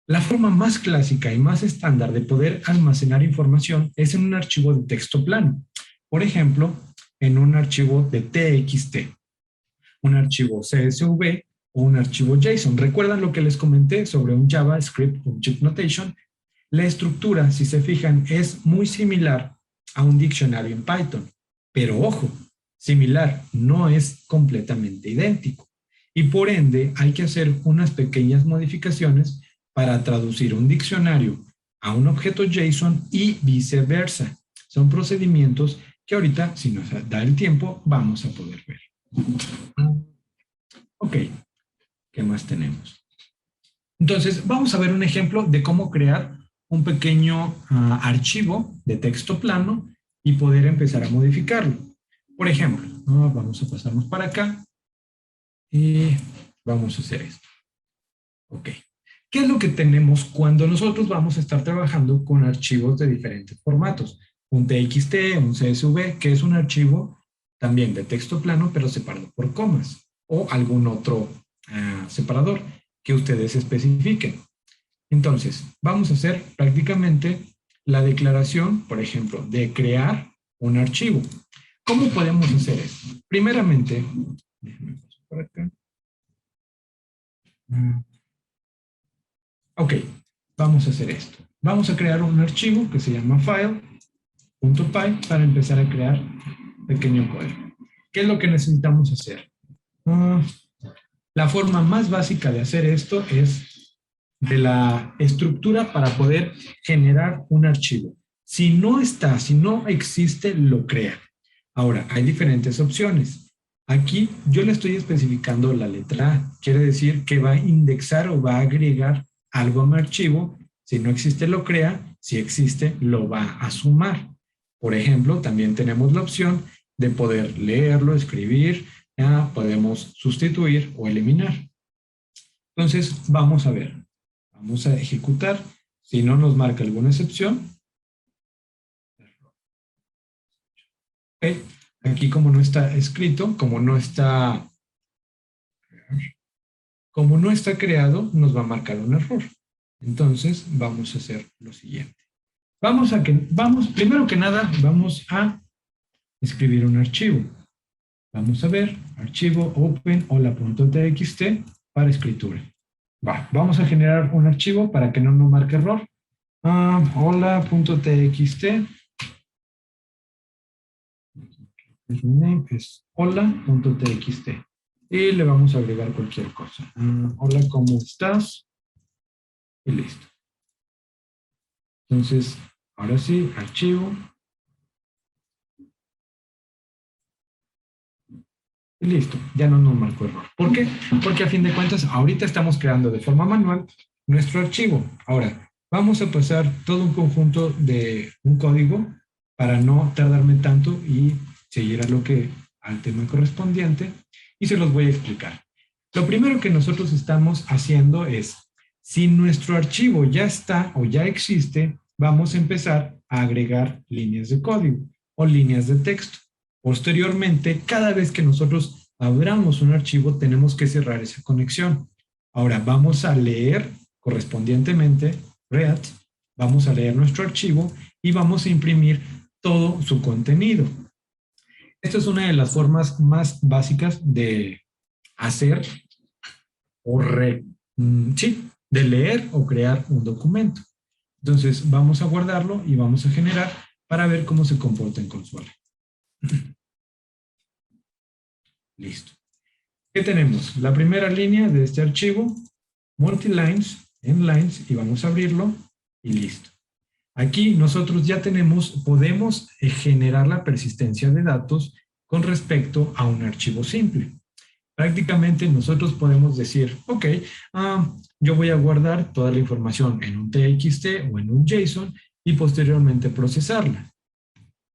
La forma más clásica y más estándar de poder almacenar información es en un archivo de texto plano. Por ejemplo, en un archivo de TXT, un archivo CSV o un archivo JSON. ¿Recuerdan lo que les comenté sobre un JavaScript Object Notation? La estructura, si se fijan, es muy similar a un diccionario en Python. Pero ojo, similar no es completamente idéntico. Y por ende hay que hacer unas pequeñas modificaciones para traducir un diccionario a un objeto JSON y viceversa. Son procedimientos que ahorita, si nos da el tiempo, vamos a poder ver. Ok, ¿qué más tenemos? Entonces, vamos a ver un ejemplo de cómo crear un pequeño archivo de texto plano y poder empezar a modificarlo. Por ejemplo, vamos a pasarnos para acá y vamos a hacer esto. Ok. ¿Qué es lo que tenemos cuando nosotros vamos a estar trabajando con archivos de diferentes formatos? Un TXT, un CSV, que es un archivo también de texto plano, pero separado por comas, o algún otro separador que ustedes especifiquen. Entonces, vamos a hacer prácticamente la declaración, por ejemplo, de crear un archivo. ¿Cómo podemos hacer eso? Primeramente, déjenme pasar por acá. Ok, vamos a hacer esto. Vamos a crear un archivo que se llama file.py para empezar a crear pequeño código. ¿Qué es lo que necesitamos hacer? La forma más básica de hacer esto es de la estructura para poder generar un archivo. Si no está, si no existe, lo crea. Ahora, hay diferentes opciones. Aquí yo le estoy especificando la letra A. Quiere decir que va a indexar o va a agregar algo a mi archivo. Si no existe, lo crea. Si existe, lo va a sumar. Por ejemplo, también tenemos la opción de poder leerlo, escribir, podemos sustituir o eliminar. Entonces, vamos a ver. Vamos a ejecutar. Si no nos marca alguna excepción. Okay. Aquí como no está escrito, como no está creado, nos va a marcar un error. Entonces, vamos a hacer lo siguiente. Primero que nada, vamos a escribir un archivo. Vamos a ver, archivo open hola.txt para escritura. Vamos a generar un archivo para que no nos marque error. Hola.txt. El name es hola.txt. Y le vamos a agregar cualquier cosa. Hola, ¿cómo estás? Y listo. Entonces, ahora sí, archivo. Y listo, ya no nos marcó error. ¿Por qué? Porque a fin de cuentas, ahorita estamos creando de forma manual nuestro archivo. Ahora, vamos a pasar todo un conjunto de un código para no tardarme tanto y seguir al tema correspondiente, y se los voy a explicar. Lo primero que nosotros estamos haciendo es, si nuestro archivo ya está o ya existe, vamos a empezar a agregar líneas de código o líneas de texto. Posteriormente, cada vez que nosotros abramos un archivo, tenemos que cerrar esa conexión. Ahora vamos a leer correspondientemente read, vamos a leer nuestro archivo y vamos a imprimir todo su contenido. Esta es una de las formas más básicas de hacer de leer o crear un documento. Entonces vamos a guardarlo y vamos a generar para ver cómo se comporta en consola. Listo. ¿Qué tenemos? La primera línea de este archivo, multilines, en lines, y vamos a abrirlo y listo. Aquí nosotros ya podemos generar la persistencia de datos con respecto a un archivo simple. Prácticamente nosotros podemos decir, ok, yo voy a guardar toda la información en un TXT o en un JSON y posteriormente procesarla.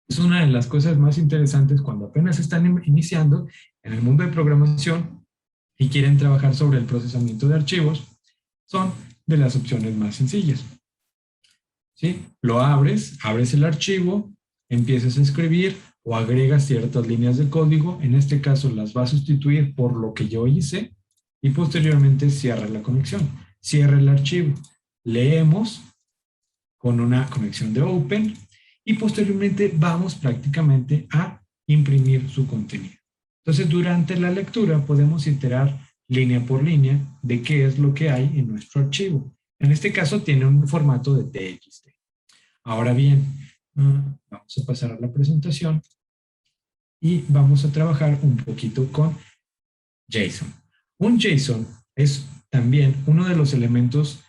Es una de las cosas más interesantes cuando apenas están iniciando en el mundo de programación y quieren trabajar sobre el procesamiento de archivos. Son de las opciones más sencillas. ¿Sí? Lo abres el archivo, empiezas a escribir o agregas ciertas líneas de código. En este caso las va a sustituir por lo que yo hice y posteriormente cierra la conexión. Cierra el archivo. Leemos con una conexión de open y posteriormente vamos prácticamente a imprimir su contenido. Entonces, durante la lectura podemos iterar línea por línea de qué es lo que hay en nuestro archivo. En este caso tiene un formato de TXT. Ahora bien, vamos a pasar a la presentación y vamos a trabajar un poquito con JSON. Un JSON es también uno de los elementos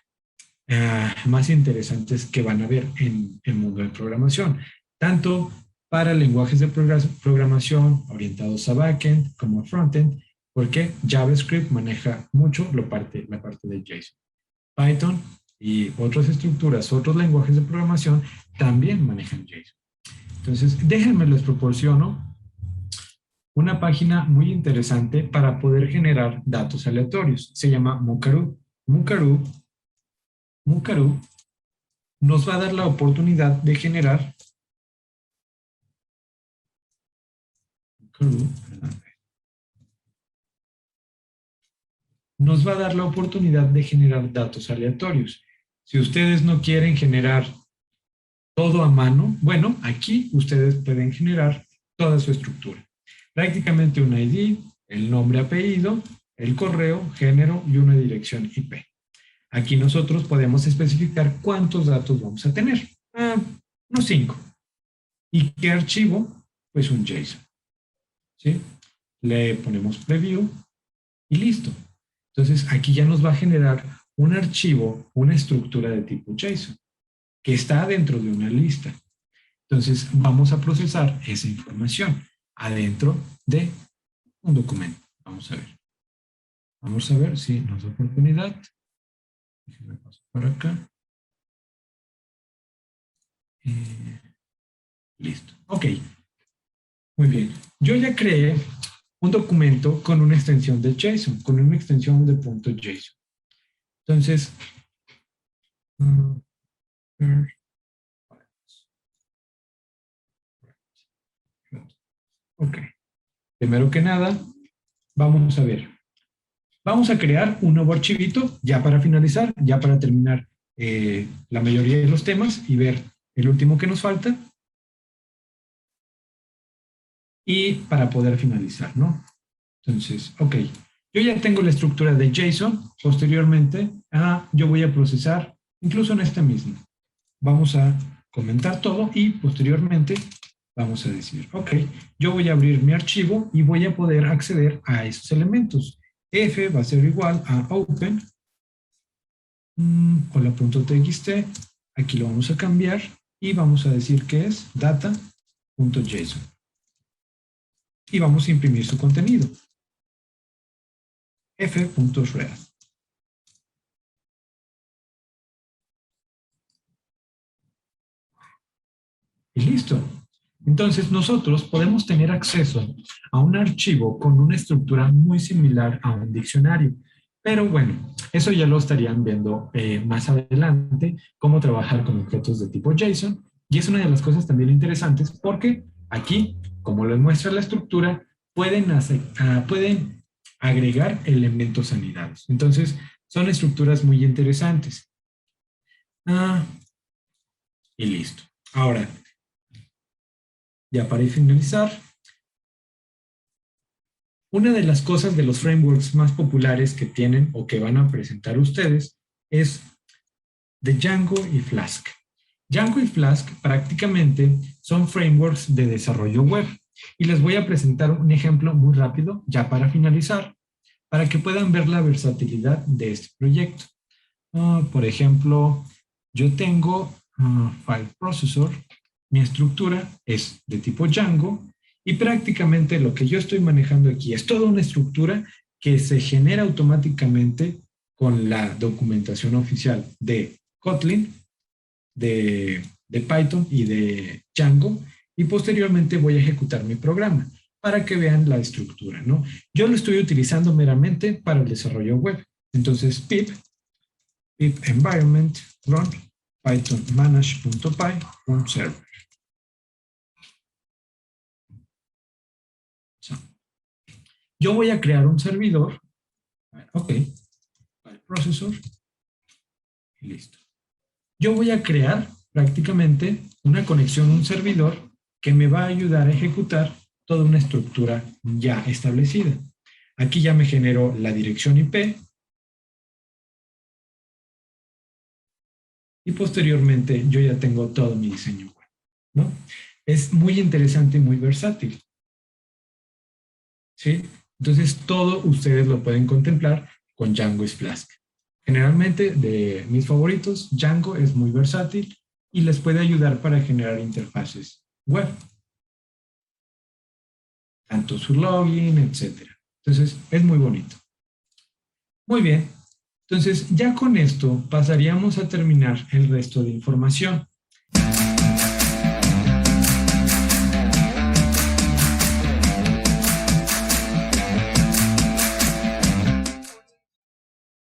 más interesantes que van a ver en el mundo de programación, tanto para lenguajes de programación orientados a backend como a frontend, porque JavaScript maneja mucho la parte de JSON. Python y otras estructuras, otros lenguajes de programación también manejan JSON. Entonces, déjenme les proporciono una página muy interesante para poder generar datos aleatorios. Se llama Mucaro. Mucaro nos va a dar la oportunidad de generar nos va a dar la oportunidad de generar datos aleatorios. Si ustedes no quieren generar todo a mano, bueno, aquí ustedes pueden generar toda su estructura. Prácticamente un ID, el nombre, apellido, el correo, género y una dirección IP. Aquí nosotros podemos especificar cuántos datos vamos a tener. Unos 5. ¿Y qué archivo? Pues un JSON. ¿Sí? Le ponemos preview y listo. Entonces aquí ya nos va a generar un archivo, una estructura de tipo JSON, que está dentro de una lista. Entonces vamos a procesar esa información adentro de un documento. Vamos a ver. Vamos a ver si nos da oportunidad. Déjenme pasar por acá. Listo. Ok. Muy bien. Yo ya creé un documento con una extensión de JSON, con una extensión de .json. Entonces, ok. Primero que nada, vamos a ver. Vamos a crear un nuevo archivito ya para finalizar, ya para terminar la mayoría de los temas y ver el último que nos falta y para poder finalizar, ¿no? Entonces, ok, yo ya tengo la estructura de JSON. Posteriormente, yo voy a procesar, incluso en este mismo. Vamos a comentar todo y posteriormente vamos a decir, ok, yo voy a abrir mi archivo y voy a poder acceder a esos elementos. F va a ser igual a open, hola.txt, aquí lo vamos a cambiar y vamos a decir que es data.json. Y vamos a imprimir su contenido. f.read. Y listo. Entonces nosotros podemos tener acceso a un archivo con una estructura muy similar a un diccionario. Pero bueno, eso ya lo estarían viendo más adelante, cómo trabajar con objetos de tipo JSON. Y es una de las cosas también interesantes porque aquí, como les muestra la estructura, pueden agregar elementos anidados. Entonces, son estructuras muy interesantes. Y listo. Ahora, ya para finalizar, una de las cosas de los frameworks más populares que tienen o que van a presentar ustedes es de Django y Flask. Django y Flask prácticamente son frameworks de desarrollo web y les voy a presentar un ejemplo muy rápido ya para finalizar para que puedan ver la versatilidad de este proyecto. Por ejemplo, yo tengo File Processor, mi estructura es de tipo Django y prácticamente lo que yo estoy manejando aquí es toda una estructura que se genera automáticamente con la documentación oficial de Kotlin, de Python y de Django, y posteriormente voy a ejecutar mi programa para que vean la estructura, ¿no? Yo lo estoy utilizando meramente para el desarrollo web. Entonces, pip environment run python manage.py server. Yo voy a crear un servidor. Ok, el procesor. Y listo. Yo voy a crear prácticamente una conexión, un servidor que me va a ayudar a ejecutar toda una estructura ya establecida. Aquí ya me generó la dirección IP y posteriormente yo ya tengo todo mi diseño web, ¿no? Es muy interesante y muy versátil. ¿Sí? Entonces todo ustedes lo pueden contemplar con Django y Flask. Generalmente, de mis favoritos, Django es muy versátil y les puede ayudar para generar interfaces web, tanto su login, etcétera. Entonces, es muy bonito. Muy bien. Entonces, ya con esto pasaríamos a terminar el resto de información.